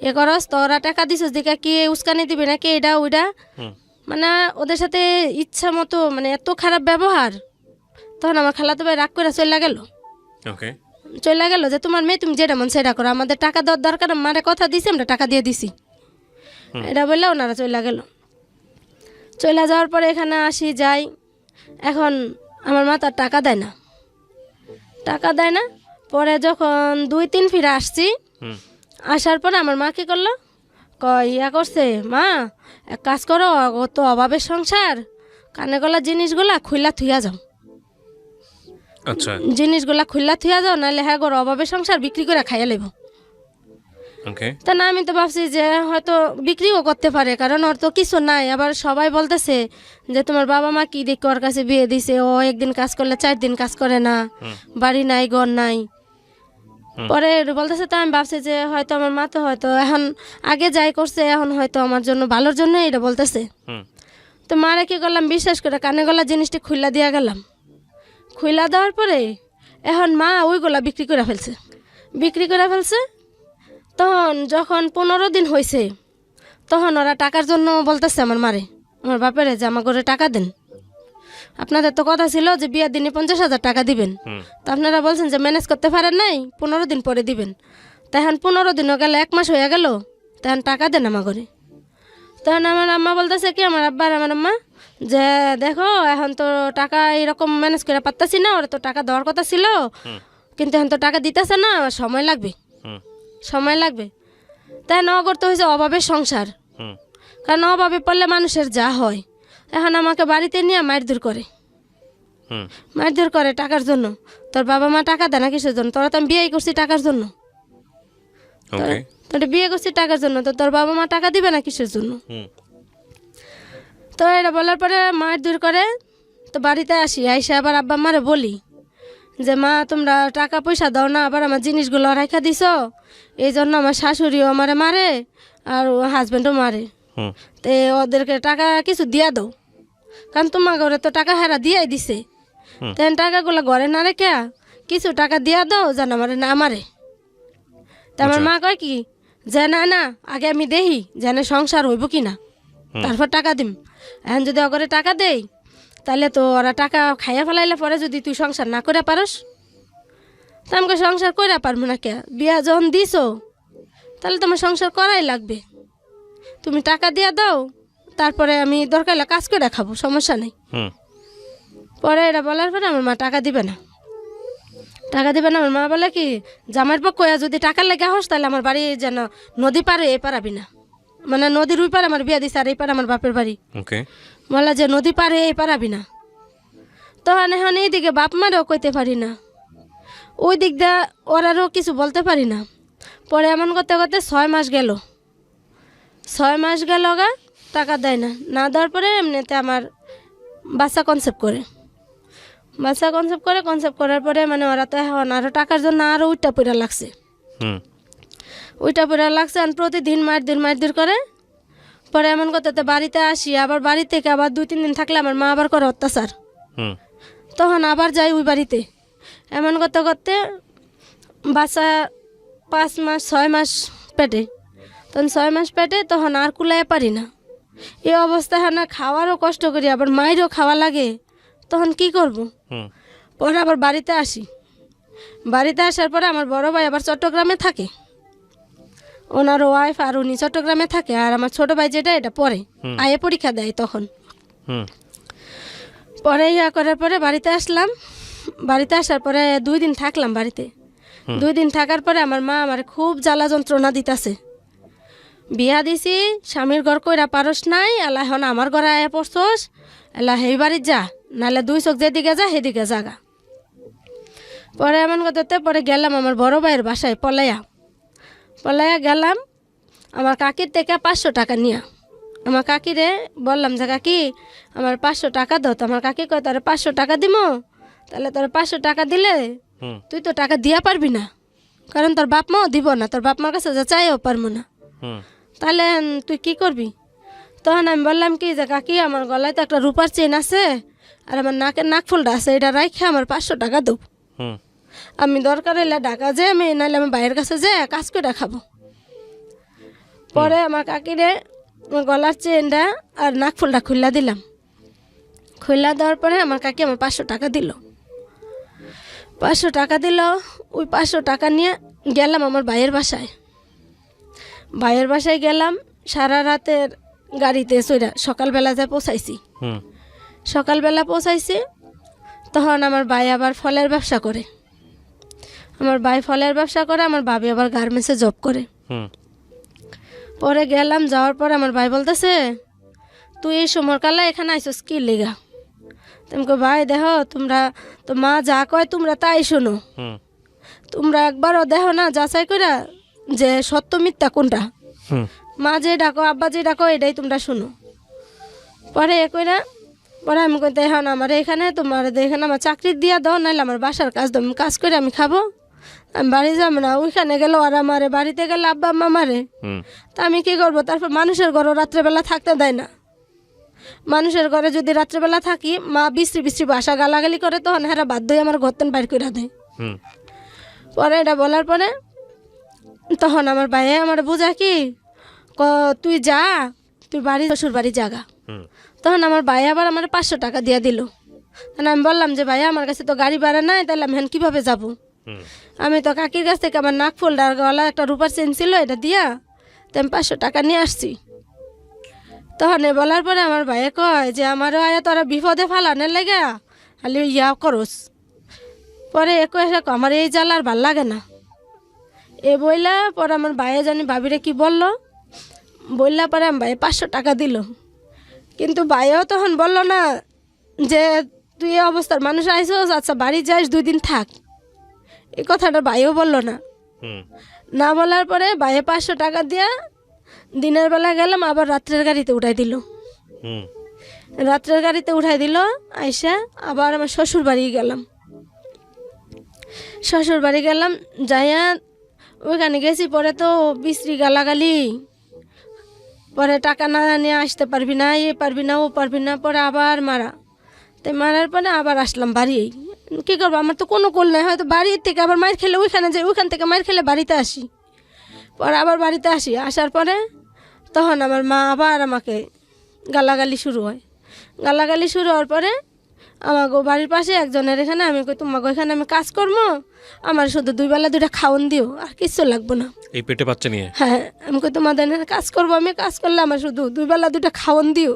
এ করস, তোরা টাকা দিছিস দিকে কি উস্কানি দিবি নাকি, এটা ওইটা, ওদের সাথে ইচ্ছা মতো এত খারাপ ব্যবহার। তখন আমার খালাতো ভাই রাগ করে চলে গেল। চলে গেল যে তোমার মেয়ে, তুমি যেটা মন সেটা করো, আমাদের টাকা দেওয়ার দরকার, মারে কথা দিছি, আমরা টাকা দিয়ে দিছি, এটা বললে ওনারা চলে গেল। চলে যাওয়ার পরে এখানে আসি যাই, এখন আমার মা তার টাকা দেয় না। পরে যখন 2-3 ফিরে আসছি, আসার পরে আমার মা কী করলো, ইয়া করছে মা এক কাজ করো ও তো অভাবের সংসার কানে গলা জিনিসগুলা খুইলা থুইয়া যাও আচ্ছা জিনিসগুলা খুইলা থুইয়া যাও নাহলে হ্যাঁ গোর অভাবের সংসার বিক্রি করে খাইয়া লেব ওকে তা না আমি তো ভাবছি যে হয়তো বিক্রিও করতে পারে কারণ ওর তো কিছু নাই আবার সবাই বলতেছে যে তোমার বাবা মা কি দেখে ওর কাছে বিয়ে দিছে ও একদিন কাজ করলে 4 দিন কাজ করে না বাড়ি নাই ঘর নাই পরে বলতেছে তো আমি ভাবছি যে হয়তো আমার মা তো হয়তো এখন আগে যাই করছে এখন হয়তো আমার জন্য ভালোর জন্য এটা বলতেছে হুম তো মারা কি করলাম বিশ্বাস করে কানে গলা জিনিসটি খুইলা দিয়া গেলাম খুইলা দেওয়ার পরে এখন মা ওইগুলা বিক্রি করে ফেলছে তখন যখন 15 দিন হয়েছে তখন ওরা টাকার জন্য বলতেছে আমার বাপেরে যে আমার ঘরে টাকা দেন আপনাদের তো কথা ছিল যে বিয়ের দিনে 50,000 টাকা দিবেন তো আপনারা বলছেন যে ম্যানেজ করতে পারেন নাই 15 দিন পরে দিবেন তখন 15 দিনও গেল 1 মাস হয়ে গেল তখন টাকা দেন আমার ঘরে তখন আমার আম্মা বলতেছে কি আমার আব্বা আর আমার আম্মা যে দেখো এখন তো টাকা এরকম ম্যানেজ করে পারতাছি না ওরা তো টাকা দেওয়ার কথা ছিল কিন্তু এখন তো টাকা দিতেছে না সময় লাগবে তাই ন করতে হয়েছে অভাবের সংসার কারণ অভাবে পড়লে মানুষের যা হয় এখন আমাকে বাড়িতে নিয়ে মারধর করে টাকার জন্য তোর বাবা মা টাকা দেয় না কিসের জন্য তোরা তো আমি বিয়ে করছি টাকার জন্য ওকে তোর বিয়ে করছি টাকার জন্য তো তোর বাবা মা টাকা দিবে না কিসের জন্য তো এটা বলার পরে মারধর করে তো বাড়িতে আসি আইসে আবার আব্বা মারে বলি যে মা তোমরা টাকা পয়সা দাও না আবার আমার জিনিসগুলো রাখা দিছ এই জন্য আমার শাশুড়িও আমারে মারে আর হাজব্যান্ডও মারে তো ওদেরকে টাকা কিছু দিয়া দাও কারণ তোমার ঘরে তো টাকা হেরা দিয়াই দিছে তেন টাকাগুলো ঘরে না রেখে কিছু টাকা দিয়া দাও যেন আমারে না মারে তা আমার মা কয় কি যে না আগে আমি দেখি যেন সংসার হইব কি না তারপর টাকা দিম এখন যদি অগরে টাকা দেই তাহলে তো ওরা টাকা খাইয়া ফেলাইলে পরে যদি তুই সংসার না করে পারস তা আমাকে সংসার করে পারবো না কে বিয়া যখন দিছো তাহলে তোমার সংসার করাই লাগবে তুমি টাকা দিয়া দাও তারপরে আমি দরকার হলে কাজ করে খাবো সমস্যা নেই পরে এটা বলার পরে আমার মা টাকা দিবে না আমার মা বলে কি জামাইর পক্ষ যদি টাকা লেগে হোস তাহলে আমার বাড়ি যেন নদী পারে এ পারাবি না মানে নদীর ওই পারে আমার বিয়া দিছে আর এই পারে আমার বাপের বাড়ি বলা যে নদী পারে এই পারাবি না তখন এখন এইদিকে বাপ মারেও কইতে পারি না ওই দিক দিয়ে ওরারও কিছু বলতে পারি না পরে এমন করতে করতে 6 মাস গেল 6 মাস গেল গা টাকা দেয় না দেওয়ার পরে এমনিতে আমার বাচ্চা কনসেপ্ট করার পরে মানে ওরা তো এখন আরও টাকার জন্য আরও উইটা পড়া লাগছে আর প্রতিদিন মারধর করে পরে এমন করতে বাড়িতে আসি আবার বাড়ি থেকে আবার 2-3 দিন থাকলে আমার মা আবার করে অত্যাচার তখন আবার যাই ওই বাড়িতে এমন করতে করতে বাচ্চা 6 মাস পেটে তখন 6 মাস পেটে তখন আর কুলাই পারি না এই অবস্থা না খাওয়ারও কষ্ট করি আবার মায়েরও খাওয়া লাগে তখন কি করব পরে আবার বাড়িতে আসার পরে আমার বড় ভাই আবার চট্টগ্রামে থাকে ওনার ওয়াইফ আর উনি চট্টগ্রামে থাকে আর আমার ছোট ভাই যেটা এটা পরে আয়ে পরীক্ষা দেয় তখন পরে ইয়া করার পরে বাড়িতে আসলাম বাড়িতে আসার পরে 2 দিন থাকলাম বাড়িতে 2 দিন থাকার পরে আমার মা আমার খুব জ্বালা যন্ত্রণা দিতেছে বিয়া দিছি স্বামীর ঘর কইরা পারস নাই আল্লাহ এখন আমার ঘরে আয়া পড়ছস আল্লাহ এই বাড়ি যা নাহলে 2 চোখ যেদিকে যা সেদিকে জাগা পরে এমন করতে পরে গেলাম আমার বড় ভাইয়ের বাসায় পলাইয়া গেলাম আমার কাকির থেকে 500 টাকা নিয়া আমার কাকিরে বললাম যে কাকি আমার 500 টাকা দাও তো আমার কাকি কয় তোর 500 টাকা দিমো তাহলে তোর 500 টাকা দিলে তুই তো টাকা দিয়া পারবি না কারণ তোর বাপ মাও দিব না তোর বাপ মার কাছে যা চাইও পারবো না তাহলে তুই কি করবি তখন আমি বললাম কি যে কাকি আমার গলায় তো একটা রূপার চেন আছে আর আমার নাকফুলটা আছে এটা রাখে আমার 500 টাকা দাও আমি দরকার হইলে ঢাকা যে আমি নাহলে আমি বাইরের কাছে যে কাজ করে খাবো পরে আমার কাকিরে গলার চেনটা আর নাকফুলটা খুললা দিলাম দেওয়ার পরে আমার কাকি আমার 500 টাকা দিল 500 টাকা দিল ওই 500 টাকা নিয়ে গেলাম আমার ভাইয়ের বাসায় গেলাম সারা রাতের গাড়িতে চড়া সকালবেলা যা পৌঁছাইছি তখন আমার ভাই আবার ফলের ব্যবসা করে আমার ভাই ফলের ব্যবসা করে আমার ভাবি আবার গার্মেন্টসে জব করে পরে গেলাম, যাওয়ার পরে আমার ভাই বলতেছে তুই এই সময় কালে এখানে আইসস কি লেগা? তুমি ভাই দেখো, তোমরা তো মা যা কয় তোমরা তাই শোনো, হুম তোমরা একবারও দেখো না যাচাই করে যে সত্য মিথ্যা কোনটা। হুম মা যে ডাকো আব্বা যে ডাকো এটাই তোমরা শোনো। পরে এ কইরা পরে আমি কইতে এখন আমার এখানে তোমার এখানে আমার চাকরি দিয়া দাও, নাহলে আমার বাসার কাজ দাও, আমি কাজ করে আমি খাবো, আমি বাড়ি যাবো না। ওইখানে গেলো আর আমারে, বাড়িতে গেলে আব্বা আম্মা মারে, হুম তা আমি কি করবো? তারপর মানুষের ঘরও রাত্রেবেলা থাকতে দেয় না। মানুষের ঘরে যদি রাত্রেবেলা থাকি, মা বিশ্রী বিশ্রী বাসা গালাগালি করে, তখন হেরা বাধ্য হয়ে আমার ঘরতেন বাইর করে দেয়। হুম পরে এটা বলার পরে তখন আমার ভাইয়া আমার বোঝা কি তুই যা, তুই বাড়ি শ্বশুর বাড়ি জাগা। হুম তখন আমার ভাই আবার আমার 500 টাকা দিয়ে দিল। তখন আমি বললাম যে ভাইয়া আমার কাছে তো গাড়ি ভাড়া নাই, তাহলে আমি এখন কীভাবে যাব? হুম আমি তো কাকির কাছ থেকে আমার নাক ফোল্ডার গলা একটা রূপার চেন ছিল, এটা দিয়া তো আমি 500 টাকা নিয়ে আসছি। তখন এ বলার পরে আমার ভাইয়া কয় যে আমারও আয়া তোরা বিপদে ফালানের লেগে খালি ইয়া করস। পরে একো এসে আমার এই জ্বালা আর ভাল লাগে না এ বইলা। পরে আমার ভাইয়া জানি ভাবিরে কি বললো, বললা পরে আমার ভাইয়া 500 টাকা দিল। কিন্তু ভাইয়াও তখন বললো না যে তুই এই অবস্থার মানুষ আইসোস, আচ্ছা বাড়ি যাস 2 দিন থাক, এই কথাটা ভাইও বললো না। হুম না বলার পরে ভাইয়া 500 টাকা দিয়া দিনের বেলা গেলাম, আবার রাত্রের গাড়িতে উঠাই দিল। হুম রাত্রের গাড়িতে উঠাই দিল, আইসা আবার আমার শ্বশুর বাড়ি গেলাম। শ্বশুর বাড়ি গেলাম, যাইয়া ওইখানে গেছি, পরে তো বিশ্রী গালাগালি, পরে টাকা না নিয়ে আসতে পারবি না, এ পারবি না, ও পারবি না, পরে আবার মারা। তাই মারার পরে আবার আসলাম বাড়ি। কী করবো, আমার তো কোনো কোল নাই, হয়তো বাড়ির থেকে আবার মার খেলে ওইখানে যাই, ওইখান থেকে মার খেলে বাড়িতে আসি, পরে আবার বাড়িতে আসি। আসার পরে তখন আমার মা আবার আমাকে গালাগালি শুরু হয়। গালাগালি শুরু হওয়ার পরে আমাকে বাড়ির পাশে একজনের এখানে আমি কই তোমাকে এখানে আমি কাজ করবো, আমার শুধু 2 বেলা 2টা খাওয়ান দিও, আর কিচ্ছু লাগবো না। এই পেটে বাচ্চা নিয়ে? হ্যাঁ, আমি কই তোমাদের এখানে কাজ করবো, আমি কাজ করলে আমার শুধু 2 বেলা 2টা খাওয়ান দিও,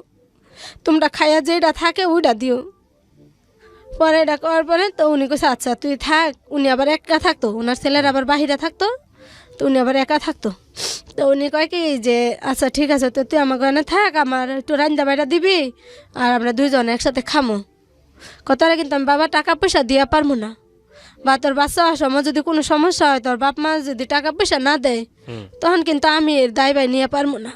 তোমরা খাইয়া যেটা থাকে ওইটা দিও। পরে এটা করার পরে তো উনি কইছে আচ্ছা তুই থাক। উনি আবার একা থাকতো, ওনার ছেলের আবার বাহিরে থাকতো, তো উনি আবার একা থাকতো। তো উনি কয় কি যে আচ্ছা ঠিক আছে, তো তুই আমার ঘরে থাক, আমার একটু রান্না বাইরা দিবি, আর আমরা 2 জন একসাথে খামো। কথাটা কিন্তু আমি বাবা টাকা পয়সা দিয়া পারবো না, বা তোর বাচ্চা হওয়ার সময় যদি কোনো সমস্যা হয়, তোর বাপ মা যদি টাকা পয়সা না দেয়, হুম তখন কিন্তু আমি এর দায় বাই নিয়ে পারবো না।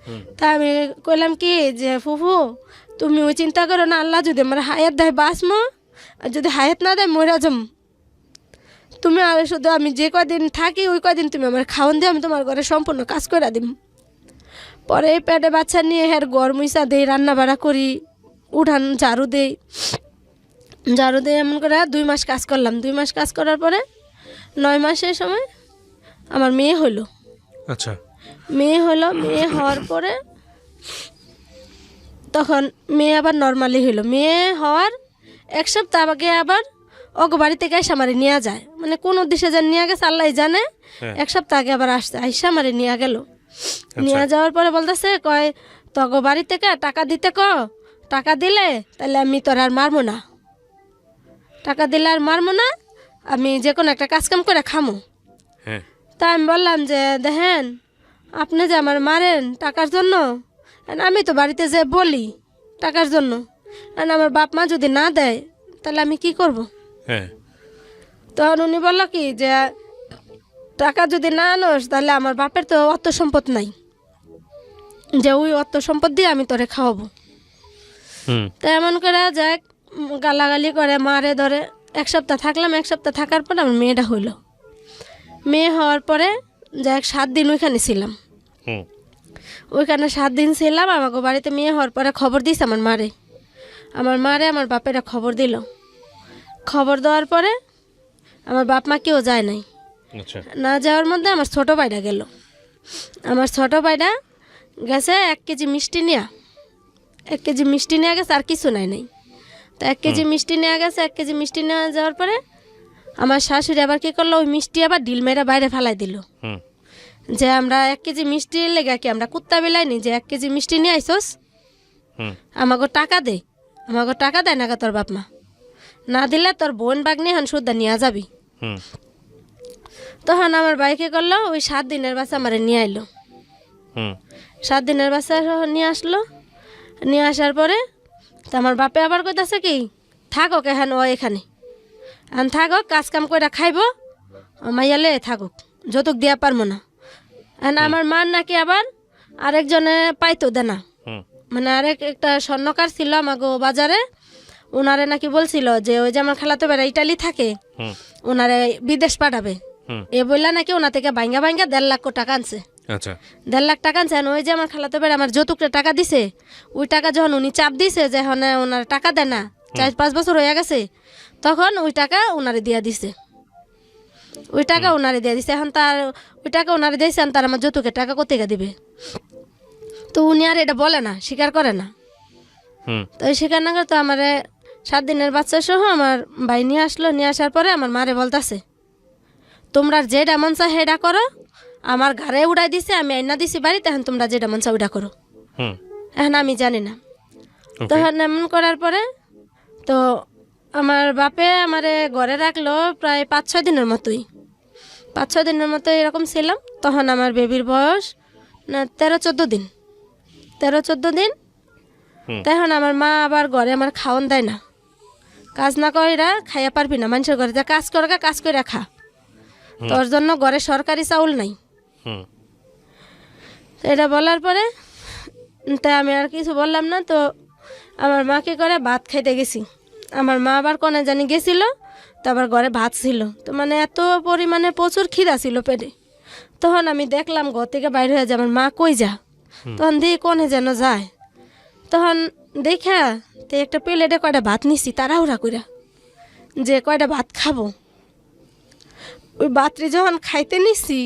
হুম তা আমি কইলাম কি যে ফুফু তুমি ওই চিন্তা করো না, আল্লাহ যদি আমার হায়াত দেয় বাঁচমো, আর যদি হায়াত না দেয় মরে যাম। তুমি আর শুধু আমি যে কয়দিন থাকি ওই কয়দিন তুমি আমার খাওয়ান দিয়ে আমি তোমার ঘরে সম্পূর্ণ কাজ করে দিম। পরে এই পেটে বাচ্চা নিয়ে হ্যার গরম মুইসা দেই, রান্না বাড়া করি, উঠান ঝাড়ু দেই, ঝাড়ু দিয়ে এমন করে 2 মাস কাজ করলাম। 2 মাস কাজ করার পরে 9 মাসের সময় আমার মেয়ে হলো। আচ্ছা মেয়ে হলো, মেয়ে হওয়ার পরে তখন মেয়ে আবার নর্মালি হইলো। মেয়ে হওয়ার 1 সপ্তাহ আগে আবার ওকে বাড়ি থেকে এসে আমারে নিয়ে যায়, মানে কোন উদ্দেশ্যে যেন নিয়ে গেছে আল্লাহ জানে। হ্যাঁ 1 সপ্তাহ আগে আবার আসছে, আইসা আমারে নিয়ে গেল। নিয়ে যাওয়ার পরে বলতেছে কয় তোকে বাড়ি থেকে টাকা দিতে টাকা দিলে তাহলে আমি তোর আর মারবো না, টাকা দিলে আর মারবো না, আমি যে কোনো একটা কাজ কাম করে খামো। হ্যাঁ তা আমি বললাম যে দেখেন আপনি যে আমার মারেন টাকার জন্য, আমি তো বাড়িতে যে বলি টাকার জন্য, আর আমার বাপ মা যদি না দেয় তাহলে আমি কি করব? হ্যাঁ তখন উনি বললো কি যে টাকা যদি না আনোস তাহলে আমার বাপের তো অর্থ সম্পদ নাই, যে ওই অর্থ সম্পদ দিয়ে আমি তোরে খাওয়াবো। হুম তো এমন করে যাক গালাগালি করে মারে ধরে। 1 সপ্তাহ থাকলাম, 1 সপ্তাহ থাকার পর আমার মেয়েটা হইলো। মেয়ে হওয়ার পরে যাক 7 দিন ওইখানে ছিলাম। হুম ওইখানে 7 দিন ছিলাম। আমাকে বাড়িতে মেয়ে হওয়ার পরে খবর দিয়েছে আমার মারে, আমার বাপেরা খবর দিল। খবর দেওয়ার পরে আমার বাপ মা কেউ যায় নাই। আচ্ছা না যাওয়ার মধ্যে আমার ছোটো ভাইটা গেল। আমার ছোটো ভাইটা গেছে 1 কেজি মিষ্টি নিয়ে, 1 কেজি মিষ্টি নিয়ে গেছে, আর কিছু নাই। তো 1 কেজি মিষ্টি নিয়ে গেছে। 1 কেজি মিষ্টি নিয়ে যাওয়ার পরে আমার শাশুড়ি আবার কী করলো, ওই মিষ্টি আবার ঢিল মেরে বাইরে ফেলাই দিল। হুম যে আমরা 1 কেজি মিষ্টি লেগে কি আমরা কুত্তা বিলাইনি, যে 1 কেজি মিষ্টি নিয়ে আইসোস, হুম আমাকে টাকা দে, আমাকে টাকা দেয় না তোর বাপ মা, না দিলে তোর বোন বাগনি হন শুদ্ধা নিয়ে যাবি। হুম তখন আমার ভাই কী করলো, ওই 7 দিনের বাচ্চা আমারে নিয়ে আইলো। হুম 7 দিনের বাচ্চা সহ নিয়ে আসলো। নিয়ে আসার পরে তো আমার বাপে আবার কইতাছে কি থাকো কেন ও এখানে এখন থাকো কাজ কাম করে খাইবো মাইয়ালে থাকুক যৌতুক দিয়া পারবো না। এখন আমার মার নাকি আবার আরেকজনে পাইতো দেনা হুম মানে একটা স্বর্ণকার ছিল আমাগো বাজারে ওনারে নাকি বলছিল যে ওই যে আমার খালাতো বেড়া ইটালি থাকে হুম ওনারে বিদেশ পাঠাবে হুম এ বললা নাকি ওনা থেকে ভাঙ্গা ভাঙ্গা 1.5 লাখ টাকা আনছে। আচ্ছা 1.5 লাখ টাকা আনছে ওই যে আমার খালাতো বেড়া আমার যৌতুকটা টাকা দিছে ওই টাকা যখন উনি চাপ দিছে যে এখন ওনার টাকা দেয় না 4-5 বছর হয়ে গেছে তখন ওই টাকা ওনারে দিয়া দিছে ওই টাকা ওনারে দিয়া দিছে এখন তার ওই টাকা ওনারে দিয়েছে তার আমার যৌতুকের টাকা কোথেকে দিবে তো উনি আর এটা বলে না স্বীকার করে না। হুম তো ওই স্বীকার না করে তো আমার 7 দিনের বাচ্চা সহ আমার ভাই নিয়ে আসলো নিয়ে আসার পরে আমার মারে বলতাছে তোমরা যেটা মন চায় সেটা করো আমার ঘরে উড়াই দিছে আমি আইনা দিছি বাড়িতে এখন তোমরা যেটা মন চায় ওটা করো হুম এখন আমি জানি না। ওকে তখন এমন করার পরে তো আমার বাপে আমারে ঘরে রাখলো প্রায় 5-6 দিনের মতোই 5-6 দিনের মতো এরকম ছিলাম। তখন আমার বেবির বয়স না 13-14 দিন 13-14 দিন। হুম। তখন আমার মা আবার ঘরে আমার খাওয়ান দেয় না কাজ না কইরা খাইয়া পারবি না মানুষের ঘরে যা কাজ করগা কাজ করে খা তোর জন্য ঘরে সরকারি চাউল নাই। হুম তো এটা বলার পরে তাই আমি আর কিছু বললাম না। তো আমার মা কি করে ভাত খাইতে গেছি আমার মা আবার কোনে জানি গেছিল তো আবার ঘরে ভাত ছিল তো মানে এত পরিমাণে প্রচুর খিদা ছিল পেটে। তখন আমি দেখলাম ঘর থেকে বাইরে হয়ে যায় আমার মা কই যা তখন দিয়ে কোনে যেন যায় তখন দেখা তো একটা প্লেটে কয়টা ভাত নিছি তাড়াহুড়া কইরা যে কয়টা ভাত খাবো। ওই ভাতটি যখন খাইতে নিছি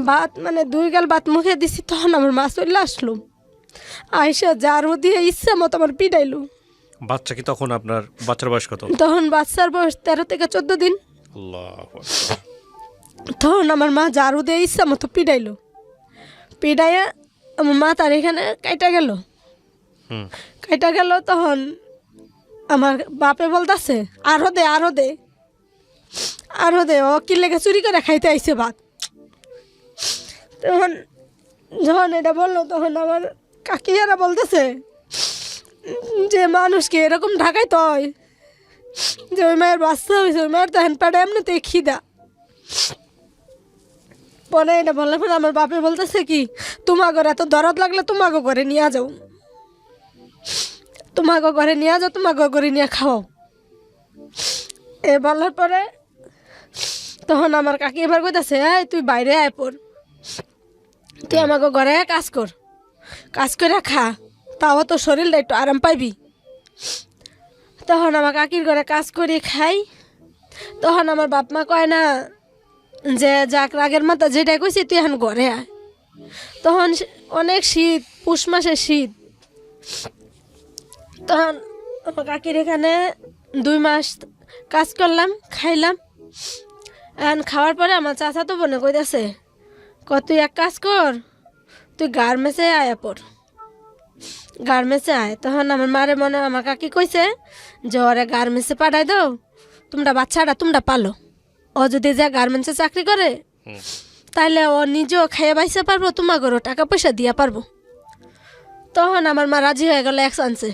ভাত মানে 2 গাল ভাত মুখে দিছি তখন আমার মা চলে আসলো আইসা ঝাড়ু দিয়ে ইচ্ছা মতো আমার পিটাইলো। বাচ্চা কি তখন আপনার বাচ্চার বয়স কত? তখন বাচ্চার বয়স 13-14 দিন। আল্লাহু আকবার। তখন আমার মা ঝাড়ু দিয়ে ইচ্ছা মতো পিটাইলো পিটাইয়া আমার মা তার এখানে কাইটা গেল হুম কাইটা গেল। তখন আমার বাপে বলতাছে আরো দে আরো দে আরো দে ও কি লেগে চুরি করে খাইতে আইছে ভাত। তখন যখন এটা বললো তখন আমার কাকিয়ারা বলতেছে যে মানুষকে এরকম ঢাকাইতে হয় যে ওই মায়ের বাচ্চা হয়েছে ওই মায়ের তো হ্যান্ড প্যাডে এমনিতেই খিদা। পরে এটা বলার পরে আমার বাপে বলতেছে কি তোমাকে এত দরদ লাগলে তোমাকে ঘরে নিয়ে যাও তোমাকে ঘরে নিয়ে যাও তোমাকে ঘরে নিয়ে খাও। এ বলার পরে তখন আমার কাকি এবার কইতাছে এই তুই বাইরে আয় পড় তুই আমাকে ঘরে কাজ কর কাজ করে খা তাও তো শরীরটা একটু আরাম পাইবি। তখন আমার কাকির ঘরে কাজ করি খাই। তখন আমার বাপ মা কয় না যে যাক রাগের মাথা যেটাই কইছি তুই এখন ঘরে আয়। তখন অনেক শীত পুষ মাসের শীত। তখন আমার কাকির এখানে 2 মাস কাজ করলাম খাইলাম। এখন খাওয়ার পরে আমার চাচা তো বোনে কইতাছে তুই এক কাজ কর তুই গার্মেন্টসে আয়া পড় গার্মেন্টসে আয়। তখন আমার মারে মনে আমার কাকি কইছে যে ওরে গার্মেন্টসে পাঠাই দাও তোমরা বাচ্চাটা তোমরা পালো ও যদি যা গার্মেন্টসে চাকরি করে তাইলে ও নিজেও খাইয়ে বাইসে পারবো তোমাকেও টাকা পয়সা দিয়া পারবো। তখন আমার মা রাজি হয়ে গেল এক চান্সে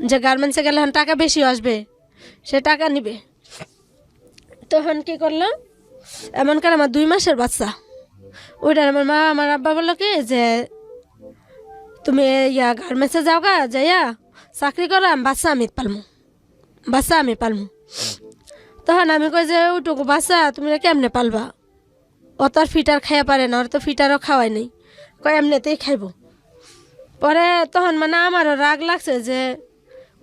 যে গার্মেন্টসে গেলে এখন টাকা বেশি আসবে সে টাকা নিবে। তখন কি করলো এমনকার আমার 2 মাসের বাচ্চা ওইটার আমার মা আমার আব্বা বললো কি যে তুমি ইয়া গার্মেন্টসে যাও গা যাইয়া চাকরি করো আমি বাচ্চা আমি পালমু। তখন আমি কই যে ওইটুকু বাচ্চা তুমি কেমনে পালবা ও তো আর ফিটার খাইয়া পারে না ওর তো ফিটারও খাওয়াই নেই কয় এমনিতেই খাইব। পরে তখন মানে আমারও রাগ লাগছে যে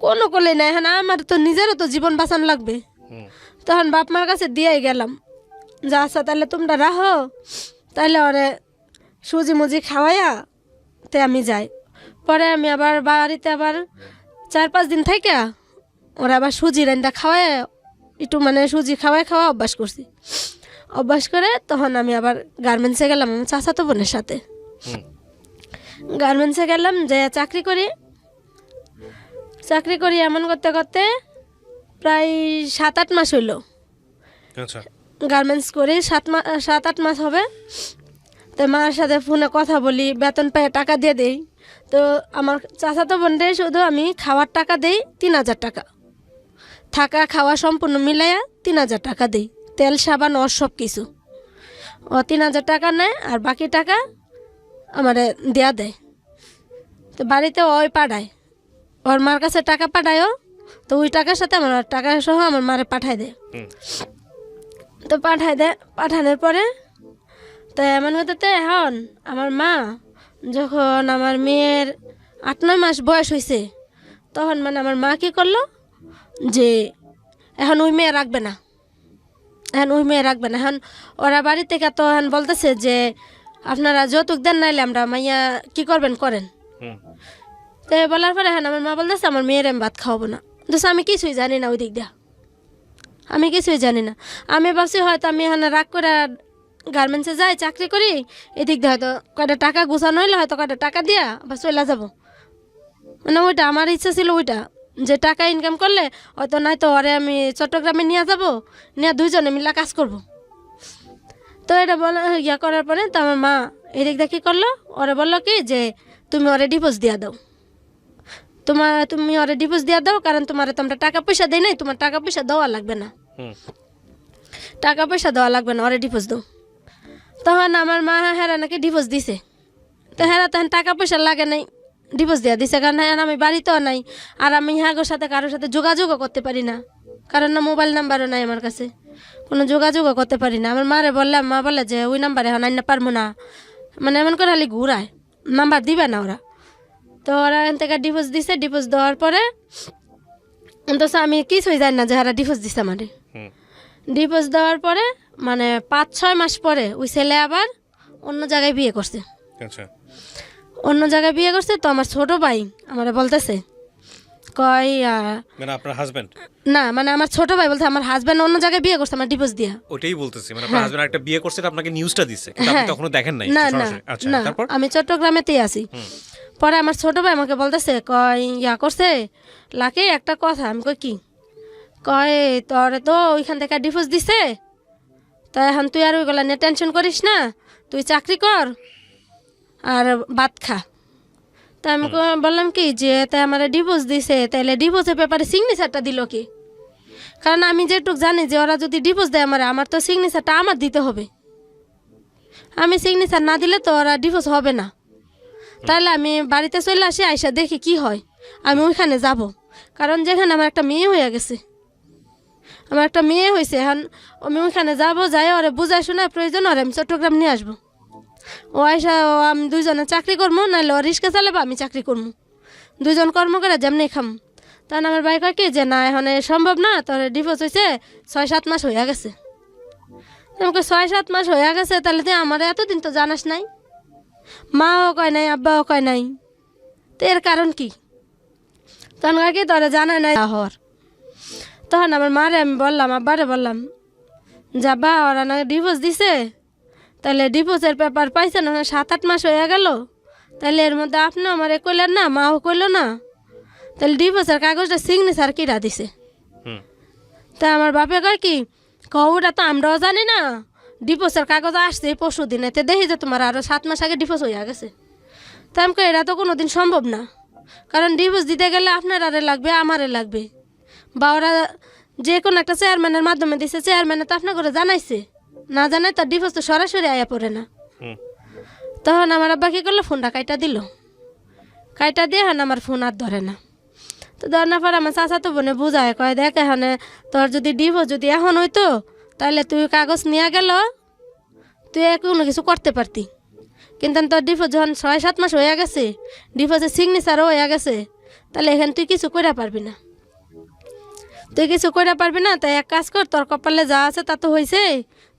কোনো করলে নাই এখন আমার তো নিজেরও তো জীবন বাঁচানো লাগবে। তখন বাপ মার কাছে দিয়েই গেলাম যে আচ্ছা তাহলে তোমরা রাখো তাহলে ওরে সুজি মুজি খাওয়াইয়া তে আমি যাই। পরে আমি আবার বাড়িতে আবার 4-5 দিন থেকে ওরা আবার সুজি রান্না খাওয়ায় একটু মানে সুজি খাওয়া অভ্যাস করছি। অভ্যাস করে তখন আমি আবার গার্মেন্টসে গেলাম আমার চাচাতো বোনের সাথে। গার্মেন্টসে গেলাম যে চাকরি করি এমন করতে করতে প্রায় 7-8 মাস হইল। আচ্ছা গার্মেন্টস করে 7-8 মাস হবে। তো মার সাথে ফোনে কথা বলি, বেতন পেয়ে টাকা দিয়ে দেই। তো আমার চাচাতো বোনরে শুধু আমি খাওয়ার টাকা দেই 3,000 টাকা, থাকা খাওয়া সম্পূর্ণ মিলাইয়া 3,000 টাকা দিই, তেল সাবান ওর সব কিছু। ও 3,000 টাকা নেয় আর বাকি টাকা আমারে দেয়া দেয়। তো বাড়িতে ওই পাঠায়, ওর মার কাছে টাকা পাঠায়ও, তো ওই টাকার সাথে আমার টাকা সহ আমার মারে পাঠায় দেয়। তো পাঠায় দেয়, পাঠানোর পরে তো এমন হতে এখন আমার মা যখন আমার মেয়ের 8-9 মাস বয়স হয়েছে, তখন মানে আমার মা কী করলো যে এখন ওই মেয়ে রাখবে না, এখন ওরা বাড়ি থেকে তো এখন বলতেছে যে আপনারা যৌতুক দেন, নাইলে আমরা মাইয়া কি করবেন করেন। তো বলার পরে এখন আমার মা বলতেছে আমার মেয়ের আমি ভাত খাওয়াবো না। দোষ আমি কিছুই জানি না, ওই দিক দিয়া আমি কিছুই জানি না। আমি ভাবছি হয়তো আমি এখানে রাগ করে গার্মেন্টসে যাই, চাকরি করি, এদিক দিয়ে হয়তো কয়টা টাকা গুছানো হইলে হয়তো কয়টা টাকা দিয়া বা চলে যাবো, মানে ওইটা আমার ইচ্ছা ছিল, ওইটা যে টাকা ইনকাম করলে হয়তো নয়তো ওরে আমি চট্টগ্রামে নিয়ে যাব, নিয়ে দুইজনে মিলে কাজ করব। তো এটা বলা ইয়া করার পরে তো আমার মা এদিক দিয়ে কী করলো, ওরে বললো কি যে তুমি ওরে ডিভোর্স দিয়া দাও, তুমি ওরে ডিভোর্স দিয়া দাও, কারণ তোমার তো আমরা টাকা পয়সা দেই নাই, তোমার টাকা পয়সা দেওয়া লাগবে না, ওরে ডিভোর্স দাও। তখন আমার মা হেরা নাকি ডিভোর্স দিছে। তো হেরা তখন টাকা পয়সা লাগে নাই, ডিভোর্স দেওয়া দিছে, কারণ হ্যাঁ আমি বাড়িতেও নাই, আর আমি হ্যাগোর সাথে কারোর সাথে যোগাযোগও করতে পারি না, কারণ না মোবাইল নাম্বারও নাই আমার কাছে, কোনো যোগাযোগও করতে পারি না। আমার মারে বললাম, মা বলে যে ওই নাম্বারে এখন আইনা পারবো না, মানে এমন করে খালি ঘুরায়, নাম্বার দিবে না ওরা। তো ওরা এখান থেকে ডিভোর্স দিছে। ডিভোর্স দেওয়ার পরে তো আমি কিছুই জানি না যে হারা ডিভোর্স দিছে আমারে। ডিভোর্স দেওয়ার পরে মানে 5-6 মাস পরে ওই ছেলে আবার অন্য জায়গায় বিয়ে করছে। অন্য জায়গায় বিয়ে করছে। তো আমার ছোট ভাই আমারে বলতেছে কয় মানে আপনার হাজবেন্ড না, মানে আমার ছোট ভাই বলতে আমার হাজবেন্ড অন্য জায়গায় বিয়ে করছে আমার ডিভোর্স দিয়া। ওইটাই বলতেছি, মানে আপনার হাজবেন্ড একটা বিয়ে করছে, আপনাকে নিউজটা দিছে, কিন্তু আপনি তখনো দেখেন নাই? না না না, আমি চট্টগ্রামেতেই আছি। পরে আমার ছোট ভাই আমাকে বলতেছে কয় ইয়া করছে লাকি একটা কথা। আমি কই কি? কয় তোরে তো ওইখান থেকে ডিভোর্স দিছে, তো এখন তুই আর ওইগুলা নিয়ে টেনশন করিস না, তুই চাকরি কর আর ভাত খা। তা আমি বললাম কি যে তাই আমার ডিভোর্স দিছে, তাইলে ডিভোর্সের পেপারে সিগনেচারটা দিল কি? কারণ আমি যেটুক জানি যে ওরা যদি ডিভোর্স দেয় আমার তো সিগনেচারটা আমার দিতে হবে, আমি সিগনেচার না দিলে তো ওরা ডিভোর্স হবে না। তাহলে আমি বাড়িতে চলে আসি, আইসা দেখি কি হয়, আমি ওইখানে যাব। কারণ যেখানে আমার একটা মেয়ে হয়ে গেছে, আমার একটা মেয়ে হয়েছে, এখন আমি ওইখানে যাবো, যাই ওরে বুঝাই শোনায় প্রয়োজন ওরে আমি চট্টগ্রাম নিয়ে আসবো। ও আইসা আমি দুইজনে চাকরি করবো, নাহলে ও রিক্সা চালাবো, আমি চাকরি করবো, দুইজন কর্ম করে যেমনি খাম। তখন আমার ভাই কয় কি যে না এখন সম্ভব না, তোর ডিভোর্স হয়েছে 6-7 মাস হয়ে গেছে। আমাকে 6-7 মাস হয়ে গেছে, তাহলে তুই আমার এতদিন তো জানাস নাই, মাও কয় নাই আব্বাও কয় নাই, তো এর কারণ কি? তখন কি তোরা জানা নাই হওয়ার। তখন আমার মারে আমি বললাম, আব্বারে বললাম, যাবা ওরা না ডিভোর্স দিছে, তাহলে ডিভোর্সের পেপার পাইছে না, 7-8 মাস হয়ে গেল, তাহলে এর মধ্যে আপনিও আমার কইলেন না, মাও কইল না, তাহলে ডিভোর্সের কাগজটা সিগনেচার কিরা দিছে? তা আমার বাপে কয় কি ওটা তো আমরাও জানি না, ডিভোর্সের কাগজ আসছে এই পরশু দিন, এতে দেখি যে তোমার আরও 7 মাস আগে ডিভোর্স হয়ে গেছে। তা আমি কই এটা তো কোনো দিন সম্ভব না, কারণ ডিভোর্স দিতে গেলে আপনার আরে লাগবে, আমারে লাগবে, বা ওরা যে কোনো একটা চেয়ারম্যানের মাধ্যমে দিছে, চেয়ারম্যানে তো আপনার করে জানাইছে, না জানাই তার ডিভোর্স তো সরাসরি আয়া পড়ে না। তখন আমার আব্বা কী করলো, ফোনটা কাইটা দিল, কাইটা দিয়ে এখন আমার ফোন আর ধরে না। তো ধর না পর আমার চাচা তো বোনে বুঝায়, কয় দেখ এখানে তোর যদি ডিভোর্স যদি এখন হইতো, তাহলে তুই কাগজ নিয়ে গেল, তুই কোনো কিছু করতে পারতি, কিন্তু তোর ডিভোর্স যখন 6-7 মাস হয়ে গেছে, ডিভোর্সের সিগনেচারও হয়ে গেছে, তাহলে এখানে তুই কিছু করে পারবি না, তাই এক কাজ কর, তোর কপালে যা আছে তা তো হয়েছে,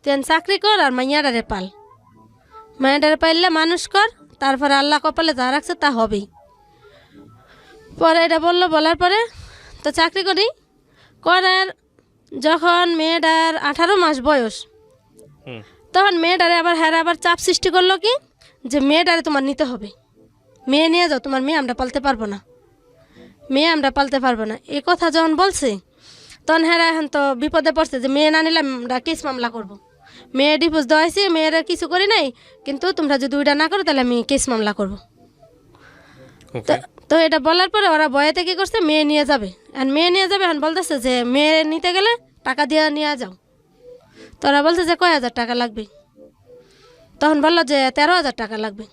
তুই চাকরি কর আর মাইয়াডারে পাল, মাইয়াডারে পাইলে মানুষ কর, তারপরে আল্লাহ কপালে যা রাখছে তা হবেই। পরে এটা বলার পরে তো চাকরি করার যখন মেয়েটার 18 মাস বয়স, তখন মেয়েটারে আবার চাপ সৃষ্টি করলো কি যে মেয়েটারে তোমার নিতে হবে, মেয়ে নিয়ে যাও, তোমার মেয়ে আমরা পালতে পারবো না, এই কথা যখন বলছে, তখন এখন তো বিপদে পড়ছে যে মেয়ে না নিলে আমরা কেস মামলা করবো, মেয়ে ডিভোর্স দেওয়া হয়েছে, মেয়েরা কিছু করি নাই, কিন্তু তোমরা যদি ওইটা না করো তাহলে আমি কেস মামলা করবো। ওকে, তো এটা বলার পরে ওরা ভয়েতে কী করছে, মেয়ে নিয়ে যাবে। আর মেয়ে নিয়ে যাবে, এখন বলতেছে যে মেয়ে নিতে গেলে টাকা দিয়ে নিয়ে যাও। তো ওরা বলছে যে কয় হাজার টাকা লাগবে, তখন বললো যে 13,000 টাকা লাগবে।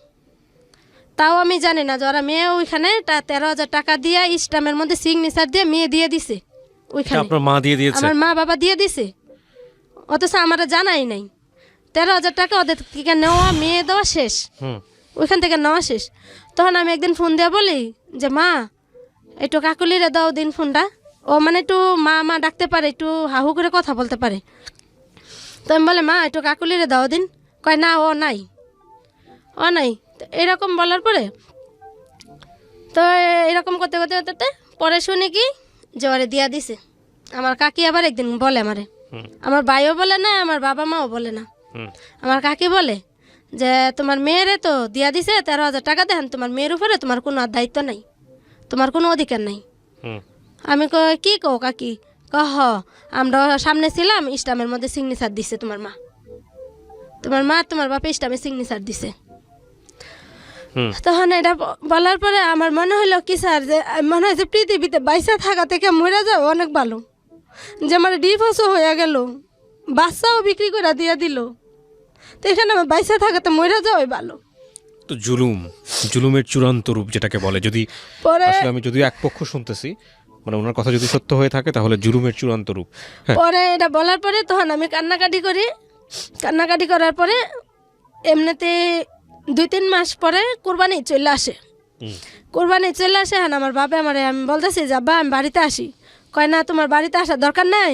তাও আমি জানি না যে ওরা মেয়ে ওইখানে 13,000 টাকা দিয়ে স্টামের মধ্যে সিগনেচার দিয়ে মেয়ে দিয়ে দিছে এটা ওইখানে। আপনার মা দিয়ে দিয়েছে? আমার মা বাবা দিয়ে দিছে, অথচ আমার জানাই নাই। 13,000 টাকা ওদের থেকে নেওয়া, মেয়ে দেওয়া শেষ, হুম, ওইখান থেকে নেওয়া শেষ। তখন আমি একদিন ফোন দিয়ে বলি যে মা একটু কাকুলিরে দাও দিন ফোনটা, ও মানে একটু মা মা ডাকতে পারে, একটু হাহু করে কথা বলতে পারে। তো আমি বলে মা একটু কাকুলিরে দাও দিন, কয় না ও নাই, ও নাই। তো এরকম বলার পরে তো এরকম করতে করতে করতে পরে শুনি কি যে ওরে দিয়া দিছে। আমার কাকি আবার একদিন বলে আমারে, হুম, আমার ভাইও বলে না, আমার বাবা মাও বলে না, হুম, আমার কাকি বলে যে তোমার মেয়েরে তো দিয়া দিছে 13,000 টাকা, দেন তোমার মেয়ের উপরে তোমার কোনো আর দায়িত্ব নাই, তোমার কোনো অধিকার নাই। হুম। আমি কই কি কও কাকি? কহ আমরা সামনে ছিলাম, স্টামের মধ্যে সিগনেচার দিছে তোমার মা, তোমার মা তোমার বাপে স্টামে সিগনেচার দিছে। হুম। তখন এটা বলার পরে আমার মনে হলো কি স্যার, যে মনে হয় যে পৃথিবীতে বাইসা থাকা থেকে মরে যাও অনেক ভালো, যে আমার ডিভোর্সও হয়ে গেল, বাচ্চাও বিক্রি করে দিয়ে দিল, তো এখানে আমার বাইসা থাকাতে মরে যাওয়াই ভালো। তো জুলুমের চূড়ান্ত রূপ যেটাকে বলে, যদি পরে আসলে আমি যদিও এক পক্ষ শুনতেছি, মানে ওনার কথা যদি সত্য হয়ে থাকে তাহলে জুলুমের চূড়ান্ত রূপ। হ্যাঁ, পরে এটা বলার পরে তখন আমি কান্নাকাটি করি, কান্নাকাটি করার পরে এমনিতে 2-3 মাস পরে কোরবানি চলে আসে। হুম, কোরবানি চলে আসে, হ্যাঁ আমার বাবা আমারে, আমি বলতেছি যে আব্বা আমি বাড়িতে আসি, কয় না তোমার বাড়িতে আসার দরকার নাই,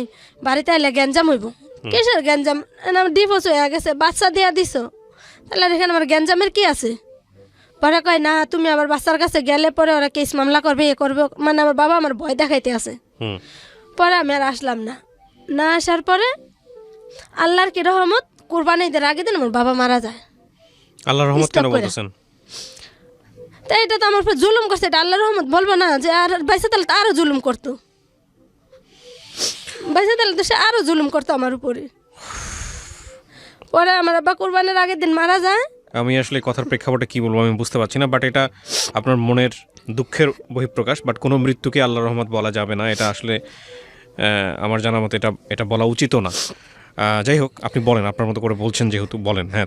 বাড়িতে এলে গ্যাঞ্জাম হইব। কিসের গ্যাঞ্জাম? আমার ডিভোর্স হয়ে গেছে, বাচ্চা দিয়া দিছো, তাহলে আর এখানে আমার গ্যাঞ্জামের কি আছে? পরে কয় না তুমি আবার বাচ্চার কাছে গেলে পরে ওরা কেস মামলা করবে, এ করবে, মানে আমার বাবা আমার ভয় দেখাইতে আছে। হুম। পরে আমি আর আসলাম না। না আসার পরে আল্লাহর কি রহমত, কোরবানি ঈদের আগের দিন আমার বাবা মারা যায়। আল্লাহর রহমত Stop কেন করে। বলতেছেন? তাই এটা তো আমার উপর জুলুম করছে, এটা আল্লাহর রহমত বলবো না? যে আর বাইসা তাহলে তো আরও জুলুম করতো, বাইসা তাহলে তো সে আরও জুলুম করতো আমার উপরে। পরে আমার আব্বা কোরবানির আগের দিন মারা যায়। আমি আসলে এই কথার প্রেক্ষাপটে কি বলবো আমি বুঝতে পারছি না, বাট এটা আপনার মনের দুঃখের বহিঃপ্রকাশ। বাট কোনো মৃত্যুকে আল্লাহর রহমত বলা যাবে না, এটা আসলে আমার জানা মতে এটা এটা বলা উচিতও না। যাই হোক, আপনি বলেন, আপনার মতো করে বলছেন যেহেতু, বলেন। হ্যাঁ,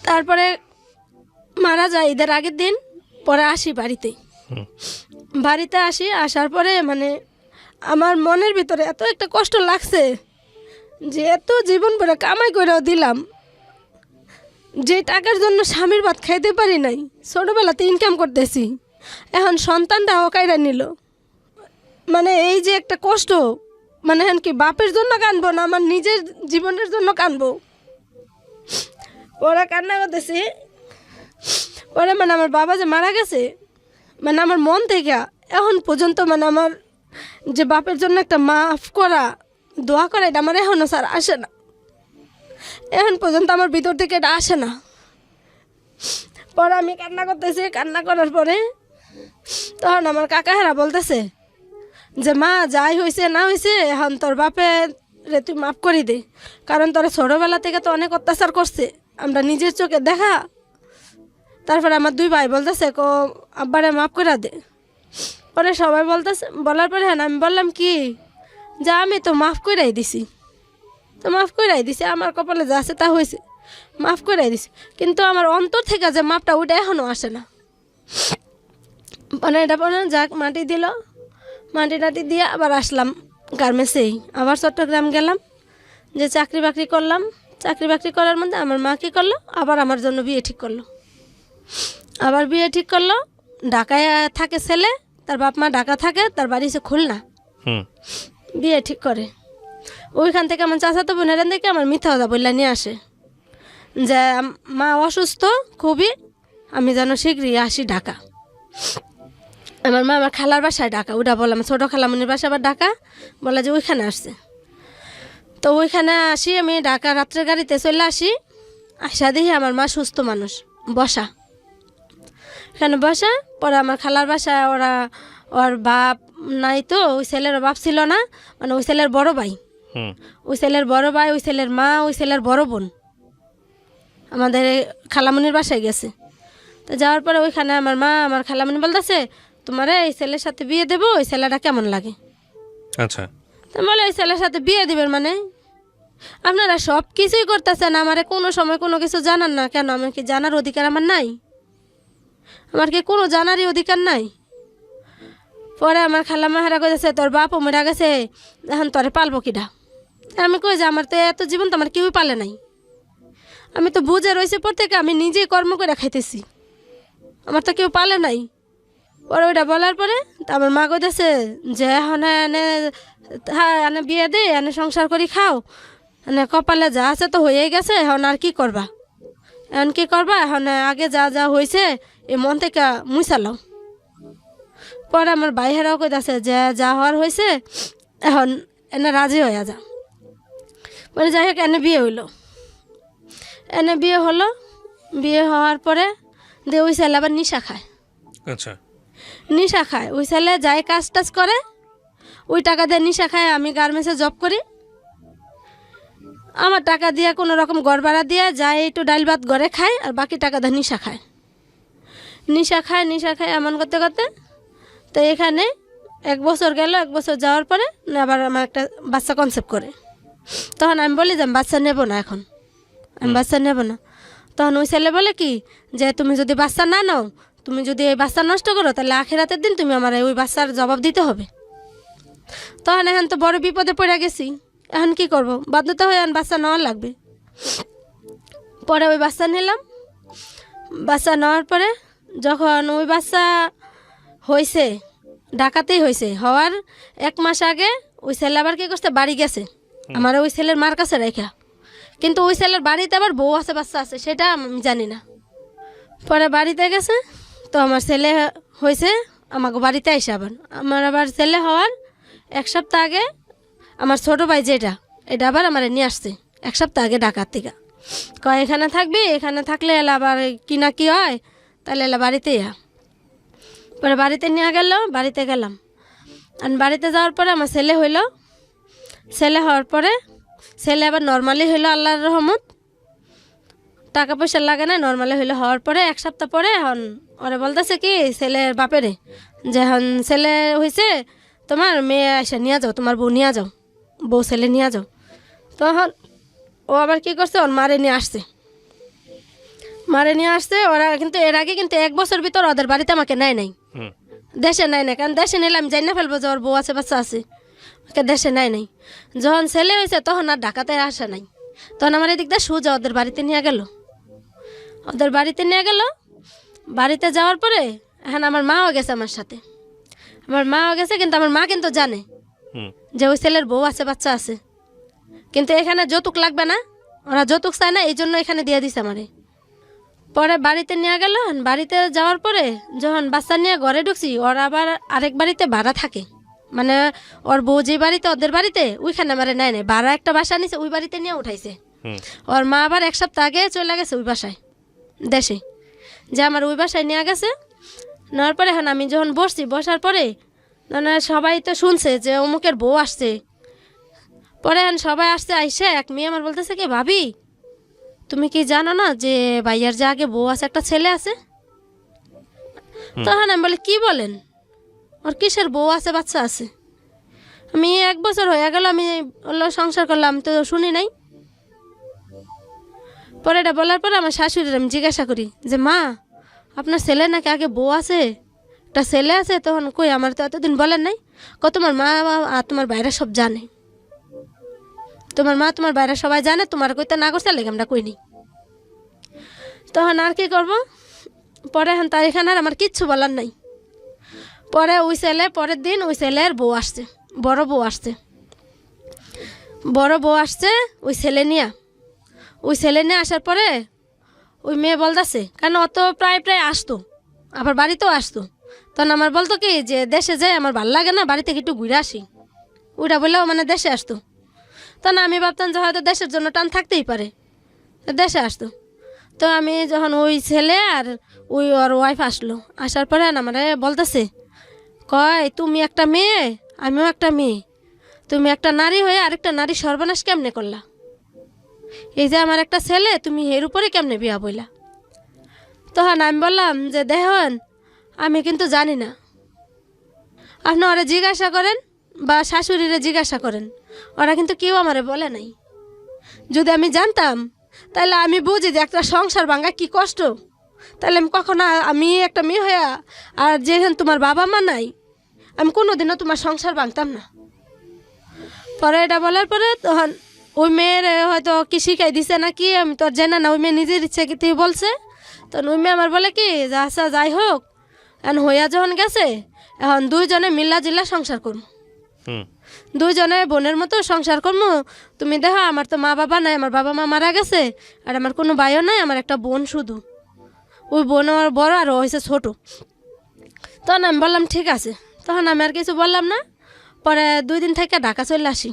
তারপরে মারা যায় ঈদের আগের দিন। পরে আসি বাড়িতে, হুম, বাড়িতে আসি, আসার পরে মানে আমার মনের ভিতরে এত একটা কষ্ট লাগছে যে এত জীবন ভরে কামাই করেও দিলাম, যে টাকার জন্য স্বামীর ভাত খাইতে পারি নাই, ছোটোবেলাতে ইনকাম করতেছি, এখন সন্তানটাও কাইরা নিল। মানে এই যে একটা কষ্ট, মানে এখন কি বাপের জন্য কানবো না আমার নিজের জীবনের জন্য কানবো? ওরা কান্না করতেছি। পরে মানে আমার বাবা যে মারা গেছে, মানে আমার মন থেকে এখন পর্যন্ত মানে আমার যে বাপের জন্য একটা মাফ করা, দোয়া করা, এটা আমার এখনও স্যার আসে না, এখন পর্যন্ত আমার ভিতর থেকে এটা আসে না। পরে আমি কান্না করতেছি, কান্না করার পরে তখন আমার কাকাহারা বলতেছে যে মা যাই হয়েছে না হয়েছে, এখন তোর বাপের রে তুই মাফ করি দে, কারণ তোরা ছোটোবেলা থেকে তো অনেক অত্যাচার করছে, আমরা নিজের চোখে দেখা। তারপরে আমার 2 ভাই বলতেছে কো আব্বারে মাফ করে দে। পরে সবাই বলতেছে, বলার পরে হ্যাঁ আমি বললাম কি যে আমি তো মাফ করেই দিছি, তো মাফ করেই দিছি, আমার কপালে যা আছে তা হয়েছে, মাফ করেই দিছি, কিন্তু আমার অন্তর থেকে যে মাপটা ওইটা এখনও আসে না। মানে এটা পরে যাক মাটি দিল, মাটি টাটি দিয়ে আবার আসলাম গার্মেন্টসেই, আবার চট্টগ্রাম গেলাম, যে চাকরি বাকরি করলাম। চাকরি বাকরি করার মধ্যে আমার মা কী করলো, আবার আমার জন্য বিয়ে ঠিক করলো। আবার বিয়ে ঠিক করলো, ঢাকায় থাকে ছেলে, তার বাপ মা ঢাকা থাকে, তার বাড়ি হচ্ছে খুলনা। হুম, বিয়ে ঠিক করে ওইখান থেকে আমার চাচাতো বোনের থেকে আমার মিথ্যা কথা বললা নিয়ে আসে যে মা অসুস্থ খুবই, আমি যেন শীঘ্রই আসি ঢাকা। আমার মা আমার খালার বাসায় ঢাকা, ওটা বললাম ছোটো খালামনির বাসা আবার ঢাকা, বলে যে ওইখানে আসছে। তো ওইখানে আসি আমি, ঢাকা রাত্রের গাড়িতে চলে আসি, আসা দেখি আমার মা সুস্থ মানুষ বসা, এখানে বসা। পরে আমার খালার বাসায় ওরা, ওর বাপ নাই, তো ওই ছেলের বাপ ছিল না, মানে ওই ছেলের বড় ভাই, হুম ওই ছেলের বড় ভাই, ওই ছেলের মা, ওই ছেলের বড় বোন আমাদের খালামণির বাসায় গেছে। তো যাওয়ার পরে ওইখানে আমার মা আমার খালামণি বলতেছে, তোমার এই ছেলের সাথে বিয়ে দেবো, ওই ছেলেটা কেমন লাগে? আচ্ছা তো বলে ওই ছেলের সাথে বিয়ে দিবেন মানে? আপনারা সব কিছুই করতেছেন, আমারে কোনো সময় কোনো কিছু জানান না কেন? আমার কি জানার অধিকার আমার নাই? আমার কি কোনো জানারই অধিকার নাই? পরে আমার খালাম্মা হেরা কইতেছে, তোর বাপও মরা গেছে, এখন তোরে পালবো কিডা? আমি কই যে আমার তো এত জীবন তো আমার কেউই পালে নাই, আমি তো বুঝে রয়েছে পর থেকে আমি নিজেই কর্ম করে খাইতেছি, আমার তো কেউ পালে নাই। পরে ওইটা বলার পরে তা আমার মা কইতেছে যে এখন এনে এনে বিয়ে দে, এনে সংসার করি খাও, এনে কপালে যা আছে তো হয়েই গেছে, এখন আর কি করবা? এখন কি করবা? এখন আগে যা যা হয়েছে এ মন থেকে মুছালাও। পরে আমার ভাইয়েরাও কইতাছে যে যা হওয়ার হয়েছে এখন এনে রাজি হয়ে যা। পরে যাই হোক এনে বিয়ে হইলো, এনে বিয়ে হলো। বিয়ে হওয়ার পরে দিয়ে ওই ছেলে আবার নিশা খায়। আচ্ছা নিশা খায় ওই ছেলে, যাই কাজ টাজ করে ওই টাকা দিয়ে নিশা খায়। আমি গার্মেন্টসে জব করি, আমার টাকা দিয়ে কোনো রকম ঘর ভাড়া দিয়ে যাই একটু ডাল ভাত ঘরে খায়, আর বাকি টাকা দিয়ে নিশা খায়। নিশা খায় নিশা খায় এমন করতে করতে তো এখানে 1 বছর গেল। 1 বছর যাওয়ার পরে আবার আমার একটা বাচ্চা কনসেপ্ট করে। তখন আমি বলি যে আমি বাচ্চা নেব না, এখন আমি বাচ্চা নেব না। তখন ওই ছেলে বলে কি যে তুমি যদি বাচ্চা না নাও, তুমি যদি এই বাচ্চা নষ্ট করো, তাহলে আখিরাতের দিন তুমি আমার ওই বাচ্চার জবাব দিতে হবে। তখন এখন তো বড় বিপদে পড়ে গেছি, এখন কি করব? বাধ্যতা হয়ে এখন বাচ্চা নেওয়া লাগবে। পরে ওই বাচ্চা নিলাম। বাচ্চা নেওয়ার পরে যখন ওই বাচ্চা হয়েছে, ঢাকাতেই হয়েছে, হওয়ার 1 মাস আগে ওই ছেলে আবার কি করছে, বাড়ি গেছে আমার ওই ছেলের মার কাছে রেখা। কিন্তু ওই ছেলের বাড়িতে আবার বউ আছে, বাচ্চা আছে, সেটা আমি জানি না। পরে বাড়িতে গেছে, তো আমার ছেলে হয়েছে আমাকে বাড়িতে এসে আবার আমার আবার ছেলে হওয়ার 1 সপ্তাহ আগে আমার ছোটো ভাই যেটা, এটা আবার আমার নিয়ে আসছে 1 সপ্তাহ আগে ঢাকার থেকে। কয় এখানে থাকবি, এখানে থাকলে এলা আবার কি না কি হয়, তাহলে এলা বাড়িতে ইয়া। পরে বাড়িতে নিয়ে গেল, বাড়িতে গেলাম। আর বাড়িতে যাওয়ার পরে আমার ছেলে হইলো। ছেলে হওয়ার পরে ছেলে আবার নর্মালি হইলো, আল্লাহর রহমত, টাকা পয়সা লাগে না, নর্মালি হইলো। হওয়ার পরে 1 সপ্তাহ পরে এখন ওরা বলতেছে কি ছেলের বাপেরে যে এখন ছেলে হয়েছে, তোমার মেয়ে এসে নিয়ে যাও, তোমার বউ নিয়ে যাও, বউ ছেলে নিয়ে যাও। তখন ও আবার কি করছে, ওর মারে নিয়ে আসছে। মারে নিয়ে আসছে ওরা, কিন্তু এর আগে কিন্তু 1 বছর ভিতর ওদের বাড়িতে আমাকে নেয় নাই, হুম দেশে নেয় নাই। কারণ দেশে নিলে আমি জানি না ফেলবো যে ওর বউ আছে, বাচ্চা আছে, ওকে দেশে নেয় নাই। যখন ছেলে হয়েছে তখন আর ঢাকাতে আসে নাই। তখন আমার এদিক দিয়ে সোজা ওদের বাড়িতে নিয়ে গেল। ওদের বাড়িতে নিয়ে গেল। বাড়িতে যাওয়ার পরে এখন আমার মাও গেছে আমার সাথে, আমার মাও গেছে। কিন্তু আমার মা কিন্তু জানে হুম যে ওই ছেলের বউ আছে, বাচ্চা আছে, কিন্তু এখানে যৌতুক লাগবে না, ওরা যৌতুক চায় না, এই জন্য এখানে দিয়ে দিছে আমারে। পরে বাড়িতে নিয়ে গেল। বাড়িতে যাওয়ার পরে যখন বাচ্চা নিয়ে ঘরে ঢুকছি, ওরা আবার আরেক বাড়িতে ভাড়া থাকে, মানে ওর বউ যে বাড়িতে ওদের বাড়িতে ওইখানে আমারে নেয় নাই, ভাড়া একটা বাসা নিছে, ওই বাড়িতে নিয়ে উঠাইছে। হুম ওর মা আবার 1 সপ্তাহ আগে চলে গেছে ওই বাসায় দেশে, যে আমার ওই বাসায় নিয়ে গেছে। নেওয়ার পরে এখন আমি যখন বসছি, বসার পরে মানে সবাই তো শুনছে যে অমুকের বউ আসছে। পরে এখন সবাই আসছে, আইসে এক মেয়ে আমার বলতেছে কি ভাবি তুমি কি জানো না যে ভাইয়ার যে আগে বউ আছে, একটা ছেলে আছে? তখন আমি বলি কি বলেন, ওর কিসের বউ আছে, বাচ্চা আছে? আমি 1 বছর হয়ে গেল আমি সংসার করলাম, তো শুনি নাই। পরে এটা বলার পরে আমার শাশুড়ির আমি জিজ্ঞাসা করি যে মা আপনার ছেলে নাকি আগে বউ আছে, একটা ছেলে আছে? তখন কই আমার তো এতদিন বলেন নাই। তোমার মা আর তোমার বাইরে সব জানে, তোমার মা তোমার বাইরে সবাই জানে, তোমার কইতে না করছে লেগে আমরা কই নি। তখন আর কি করব? পরে এখন তার এখানে আর আমার কিচ্ছু বলার নাই। পরে ওই ছেলে পরের দিন ওই ছেলের বউ আসছে, বড় বউ আসছে, বড় বউ আসছে ওই ছেলে নিয়ে। ওই ছেলে নিয়ে আসার পরে ওই মেয়ে বলতেছে, কেন অত প্রায় প্রায় আসতো, আবার বাড়িতেও আসতো। তখন আমার বলতো কি যে দেশে যাই আমার ভালো লাগে না, বাড়ি থেকে একটু ঘুরে আসি, ওইটা বললেও মানে দেশে আসতো। তখন আমি ভাবতাম যে হয়তো দেশের জন্য টান থাকতেই পারে, দেশে আসতো। তো আমি যখন ওই ছেলে আর ওই ওর ওয়াইফ আসলো, আসার পরে আমার বলতেছে কয় তুমি একটা মেয়ে, আমিও একটা মেয়ে, তুমি একটা নারী হয়ে আরেকটা নারী সর্বনাশ কেমনে করলা? এই যে আমার একটা ছেলে, তুমি এর উপরে কেমনে বিয়া বইলা? তখন আমি বললাম যে দেখেন, আমি কিন্তু জানি না, আপনি ওরা জিজ্ঞাসা করেন বা শাশুড়িরে জিজ্ঞাসা করেন, ওরা কিন্তু কেউ আমারে বলে নাই। যদি আমি জানতাম তাহলে আমি বুঝি যে একটা সংসার ভাঙা কি কষ্ট, তাহলে আমি কখনো, আমি একটা মেয়ে হয়ে আর যেখানে তোমার বাবা মা নাই, আমি কোনোদিনও তোমার সংসার ভাঙতাম না। পরে এটা বলার পরে তখন ওই মেয়ের হয়তো কি শিখাই দিছে নাকি, আমি তো আর জানি না, ওই মেয়ে নিজের ইচ্ছে কি বলছে। তখন ওই মেয়ে আমার বলে কি যে আচ্ছা যাই হোক, এখন হইয়া যখন গেছে, এখন দুইজনে মিল্লা জিল্লা সংসার করবো, দুইজনে বোনের মতো সংসার করবো। তুমি দেখো আমার তো মা বাবা নাই, আমার বাবা মা মারা গেছে, আর আমার কোনো ভাইও নাই, আমার একটা বোন শুধু। ওই বোন আমার বড় আর ও হয়েছে ছোটো। তখন আমি বললাম ঠিক আছে, তখন আমি আর কিছু বললাম না। পরে 2 দিন থেকে ঢাকা চলে আসি।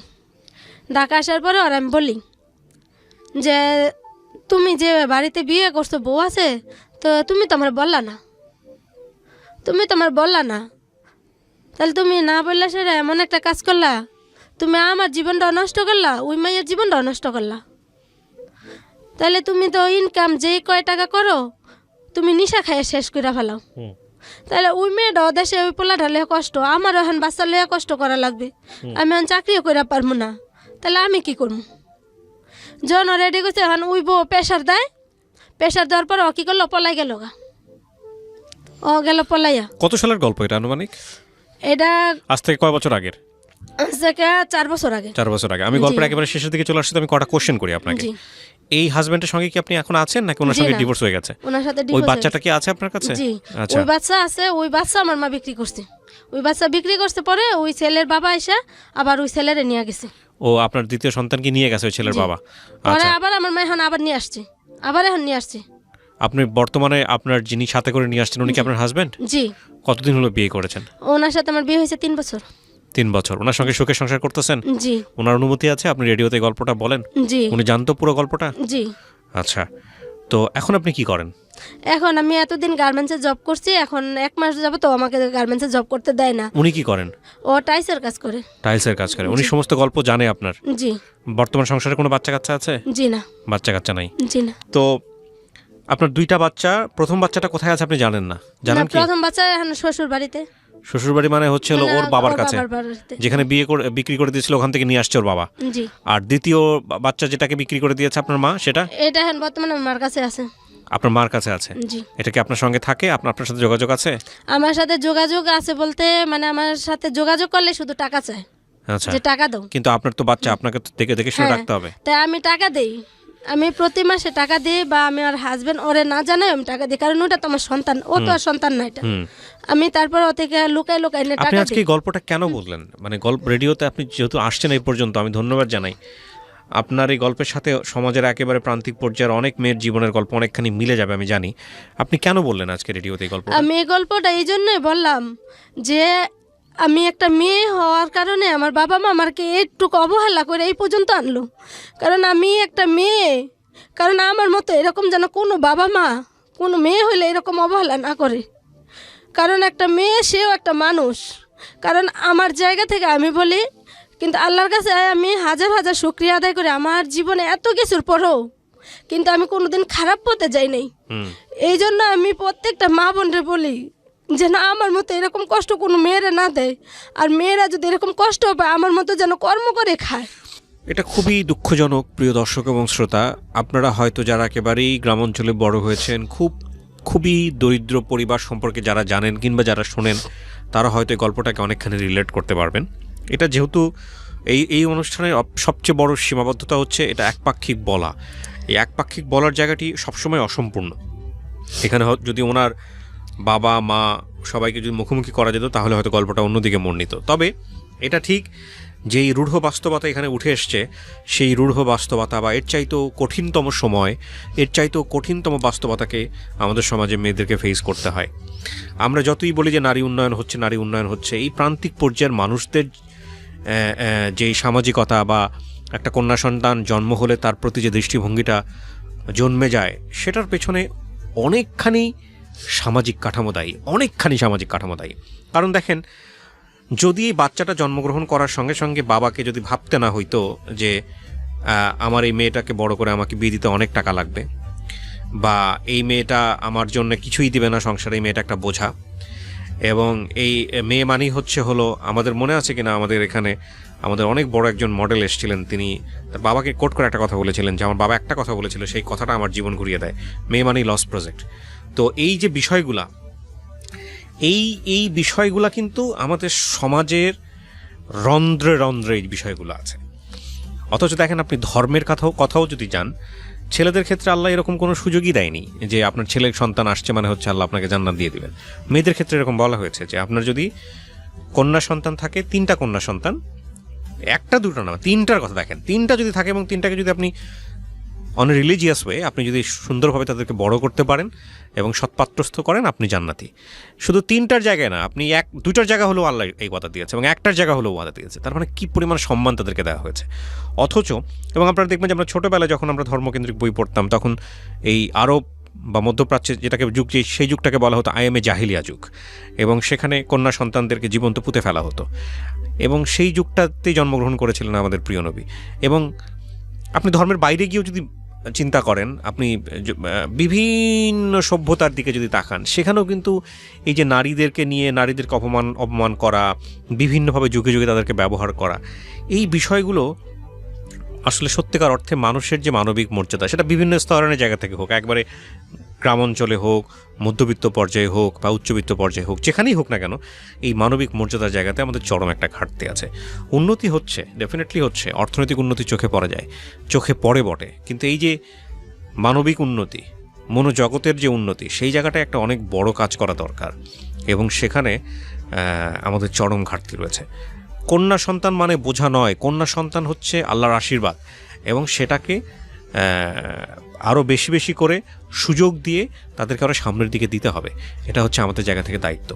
ঢাকা আসার পরে আর আমি বলি যে তুমি যে বাড়িতে বিয়ে করছো, বউ আছে, তো তুমি তো আমার বললা না, তুমি তো আমার বললা না, তাহলে তুমি না বললে সেটা এমন একটা কাজ করলা, তুমি আমার জীবনটা নষ্ট করলা, ওই মাইয়ের জীবনটা নষ্ট করলা। তাহলে তুমি তো ইনকাম যেই কয় টাকা করো, তুমি নিশা খাইয়ে শেষ করে ফেলাও। তাহলে ওই মেয়েটা দেশে ওই পোলাটা লেখা কষ্ট, আমারও এখন বাচ্চা লেখা কষ্ট করা লাগবে, আমি এখন চাকরিও করে পারবো না, তাহলে আমি কি করবো? যখন রেডি করছে, এখন ওই বউ প্রেশার দেয়, প্রেশার দেওয়ার পর ও কী করলো, পলাই গেল গা, ও গেল পলাইয়া। কত সালের গল্প এটা আনুমানিক? এটা আজ থেকে কয় বছর আগের? 4 বছর আগে। 4 বছর আগে। আমি গল্পের একেবারে শেষের দিকে চলে আসছি, তো আমি কটা কোশ্চেন করি আপনাকে। জি। এই হাজবেন্ডের সঙ্গে কি আপনি এখন আছেন নাকি ওনার সঙ্গে না। ডিভোর্স হয়ে গেছে? ওনার সাথে ওই divorce বাচ্চাটা হয়েছে। কি আছে আপনার কাছে? জি, আচ্ছা। ওই বাচ্চা আছে, ওই বাচ্চা আমার মা বিক্রি করছে। ওই বাচ্চা বিক্রি করতে পরে ওই ছেলের বাবা এসে আবার ওই ছেলেরে নিয়ে গেছে। ও আপনার দ্বিতীয় সন্তানকে নিয়ে গেছে ওই ছেলের জি। বাবা? পরে আচ্ছা। আবার আমার মা এখন আবার নিয়ে আসছে, আবার এখন নিয়ে আসছে। আপনি বর্তমানে আপনার যিনি সাথে করে নিয়ে আসছেন উনি কি আপনার হাজবেন্ড? জি। কতদিন হলো বিয়ে করেছেন? ওনার সাথে আমার বিয়ে হয়েছে 3 বছর। 3 বছর। ওনার সঙ্গে সুখে সংসার করতেছেন? জি। ওনার অনুমতি আছে? আপনি রেডিওতে গল্পটা বলেন? জি। উনি জানতো পুরো গল্পটা? জি। আচ্ছা, তো এখন আপনি কি করেন? এখন আমি এতদিন গার্মেন্টসে জব করছি, এখন 1 মাস যাবো তো আমাকে গার্মেন্টসে জব করতে দেয় না। উনি কি করেন? ও টাইসের কাজ করে। টাইলসের কাজ করে। উনি সমস্ত গল্প জানে আপনার? জি। বর্তমান সংসারে কোনো বাচ্চা কাচ্চা আছে? জি না। বাচ্চা কাচ্চা নাই? জি না। তো আপনার 2টা বাচ্চা, প্রথম বাচ্চাটা কোথায় আছে আপনি জানেন না? জানেন কি? প্রথম বাচ্চা এখন শ্বশুর বাড়িতে। শ্বশুরবাড়ি মানে হচ্ছে হলো ওর বাবার কাছে, যেখানে বিক্রি করে দিয়েছিল ওখান থেকে নিয়ে আসছে ওর বাবা। জি। আর দ্বিতীয় বাচ্চা যেটাকে বিক্রি করে দিয়েছে আপনার মা, সেটা এটা এখন বর্তমানে আমার কাছে আছে। আপনার মার কাছে আছে? জি। এটা কি আপনার সঙ্গে থাকে? আপনার সাথে যোগাযোগ আছে? আমার সাথে যোগাযোগ আছে বলতে, মানে আমার সাথে যোগাযোগ করলে শুধু টাকা চায়, আচ্ছা। যে টাকা দাও। কিন্তু আপনার তো বাচ্চা, আপনাকে তো দেখে দেখে শুনে রাখতে হবে। তাই আমি টাকা দেই, আমি প্রতি মাসে টাকা দিই, বা আমি আর হাজবেন্ড ওরে না জানাই আমি টাকা দিই, কারণ ওটা তো আমার সন্তান, ও তো আর সন্তান না এটা। আমি তারপর ও থেকে লুকাই লুকাই নিয়ে আপনি টাকা আজকে দিই। এই গল্পটা কেন বললেন? মানে গল্প রেডিওতে আপনি যেহেতু আসছেন এই পর্যন্ত, আমি ধন্যবাদ জানাই। আপনার এই গল্পের সাথে সমাজের একেবারে প্রান্তিক পর্যায়ের অনেক মেয়ের জীবনের গল্প অনেকখানি মিলে যাবে আমি জানি। আপনি কেন বললেন আজকে রেডিওতে এই গল্প? আমি এই গল্পটা এই জন্যই বললাম যে আমি একটা মেয়ে হওয়ার কারণে আমার বাবা মা আমাকে একটু অবহেলা করে এই পর্যন্ত আনলো, কারণ আমি একটা মেয়ে। কারণ আমার মতো এরকম যেন কোনো বাবা মা কোনো মেয়ে হলে এরকম অবহেলা না করে, কারণ একটা মেয়ে সেও একটা মানুষ। কারণ আমার জায়গা থেকে আমি বলি, কিন্তু আল্লাহর কাছে আমি হাজার হাজার শুকরিয়া আদায় করি, আমার জীবনে এত কিছুর পরেও কিন্তু আমি কোনোদিন খারাপ পথে যাই নাই। এই জন্য আমি প্রত্যেকটা মা বোনরে বলি যে না, আমার মতো এরকম কষ্ট কোনো মেয়েরা না দেয়, আর মেয়েরা যদি এরকম কষ্ট পায় আমার মতো যেন কর্ম করে খায়। এটা খুবই দুঃখজনক প্রিয় দর্শক এবং শ্রোতা। আপনারা হয়তো যারা একেবারেই গ্রাম অঞ্চলে বড় হয়েছেন, খুবই দরিদ্র পরিবার সম্পর্কে যারা জানেন কিংবা যারা শোনেন, তারা হয়তো এই গল্পটাকে অনেকখানি রিলেট করতে পারবেন। এটা যেহেতু এই অনুষ্ঠানের সবচেয়ে বড় সীমাবদ্ধতা হচ্ছে এটা একপাক্ষিক বলা। এই একপাক্ষিক বলার জায়গাটি সবসময় অসম্পূর্ণ। এখানে যদি ওনার বাবা মা সবাইকে যদি মুখোমুখি করা যেত তাহলে হয়তো গল্পটা অন্যদিকে মোড় নিত। তবে এটা ঠিক, যেই রূঢ় বাস্তবতা এখানে উঠে এসছে, সেই রূঢ় বাস্তবতা বা এর চাইতেও কঠিনতম সময়, এর চাইতেও কঠিনতম বাস্তবতাকে আমাদের সমাজে মেয়েদেরকে ফেস করতে হয়। আমরা যতই বলি যে নারী উন্নয়ন হচ্ছে, এই প্রান্তিক পর্যায়ের মানুষদের যেই সামাজিকতা বা একটা কন্যা সন্তান জন্ম হলে তার প্রতি যে দৃষ্টিভঙ্গিটা জন্মে যায়, সেটার পেছনে অনেকখানি সামাজিক কাঠামো দায়ী। কারণ দেখেন, যদি এই বাচ্চাটা জন্মগ্রহণ করার সঙ্গে সঙ্গে বাবাকে যদি ভাবতে না হইতো যে আমার এই মেয়েটাকে বড় করে আমাকে বিয়ে দিতে অনেক টাকা লাগবে, বা এই মেয়েটা আমার জন্য কিছুই দিবে না সংসারে, এই মেয়েটা একটা বোঝা, এবং এই মেয়ে মানেই হলো আমাদের মনে আছে কিনা, আমাদের এখানে আমাদের অনেক বড় একজন মডেল এসেছিলেন, তিনি তার বাবাকে কোট করে একটা কথা বলেছিলেন যে আমার বাবা একটা কথা বলেছিল, সেই কথাটা আমার জীবন ঘুরিয়ে দেয়, মেয়ে মানেই লস প্রজেক্ট। তো এই যে বিষয়গুলা, এই বিষয়গুলা কিন্তু আমাদের সমাজের রন্ধ্রে রন্ধ্রে এই বিষয়গুলো আছে। অথচ দেখেন, আপনি ধর্মের কথাও যদি যান, ছেলেদের ক্ষেত্রে আল্লাহ এরকম কোনো সুযোগই দেয়নি যে আপনার ছেলের সন্তান আসছে মানে হচ্ছে আল্লাহ আপনাকে জান্নাত দিয়ে দিবেন। মেয়েদের ক্ষেত্রে এরকম বলা হয়েছে যে আপনার যদি কন্যা সন্তান থাকে, 3টা কন্যা সন্তান, 1টা 2টা না, 3টার কথা দেখেন, 3টা যদি থাকে এবং 3টাকে যদি আপনি অন রিলিজিয়াস ওয়ে আপনি যদি সুন্দরভাবে তাদেরকে বড় করতে পারেন এবং সৎপাত্রস্থ করেন, আপনি জান্নাতি। শুধু 3টার জায়গায় না, আপনি 2টার জায়গা হলেও আল্লাহ এই ওয়াদা দিয়েছে এবং 1টার জায়গা হলেও ওয়াদা দিয়েছে। তার মানে কী পরিমাণ সম্মান তাদেরকে দেওয়া হয়েছে। অথচ, এবং আপনারা দেখবেন যে আমরা ছোটোবেলায় যখন আমরা ধর্মকেন্দ্রিক বই পড়তাম, তখন এই আরব বা মধ্যপ্রাচ্যের যেটাকে যুগ, সেই যুগটাকে বলা হতো আইএমএ জাহিলিয়া যুগ, এবং সেখানে কন্যা সন্তানদেরকে জীবন্ত পুঁতে ফেলা হতো, এবং সেই যুগটাতেই জন্মগ্রহণ করেছিলেন আমাদের প্রিয় নবী। এবং আপনি ধর্মের বাইরে গিয়েও যদি চিন্তা করেন, আপনি বিভিন্ন সভ্যতার দিকে যদি তাকান, সেখানেও কিন্তু এই যে নারীদেরকে নিয়ে নারীদেরকে অপমান করা, বিভিন্নভাবে যুগে যুগে তাদেরকে ব্যবহার করা, এই বিষয়গুলো আসলে সত্যিকার অর্থে মানুষের যে মানবিক মর্যাদা, সেটা বিভিন্ন স্তরের জায়গা থেকে হোক, একবারে গ্রাম অঞ্চলে হোক, মধ্যবিত্ত পর্যায়ে হোক বা উচ্চবিত্ত পর্যায়ে হোক, যেখানেই হোক না কেন, এই মানবিক মর্যাদার জায়গাতে আমাদের চরম একটা ঘাটতি আছে। উন্নতি হচ্ছে, ডেফিনেটলি হচ্ছে, অর্থনৈতিক উন্নতি চোখে পড়ে বটে, কিন্তু এই যে মানবিক উন্নতি, মনোজগতের যে উন্নতি, সেই জায়গাটা একটা অনেক বড় কাজ করা দরকার, এবং সেখানে আমাদের চরম ঘাটতি রয়েছে। কন্যা সন্তান মানে বোঝা নয়, কন্যা সন্তান হচ্ছে আল্লাহর আশীর্বাদ, এবং সেটাকে আরও বেশি বেশি করে সুযোগ দিয়ে তাদেরকে আরও সামনের দিকে দিতে হবে। এটা হচ্ছে আমাদের জায়গা থেকে দায়িত্ব।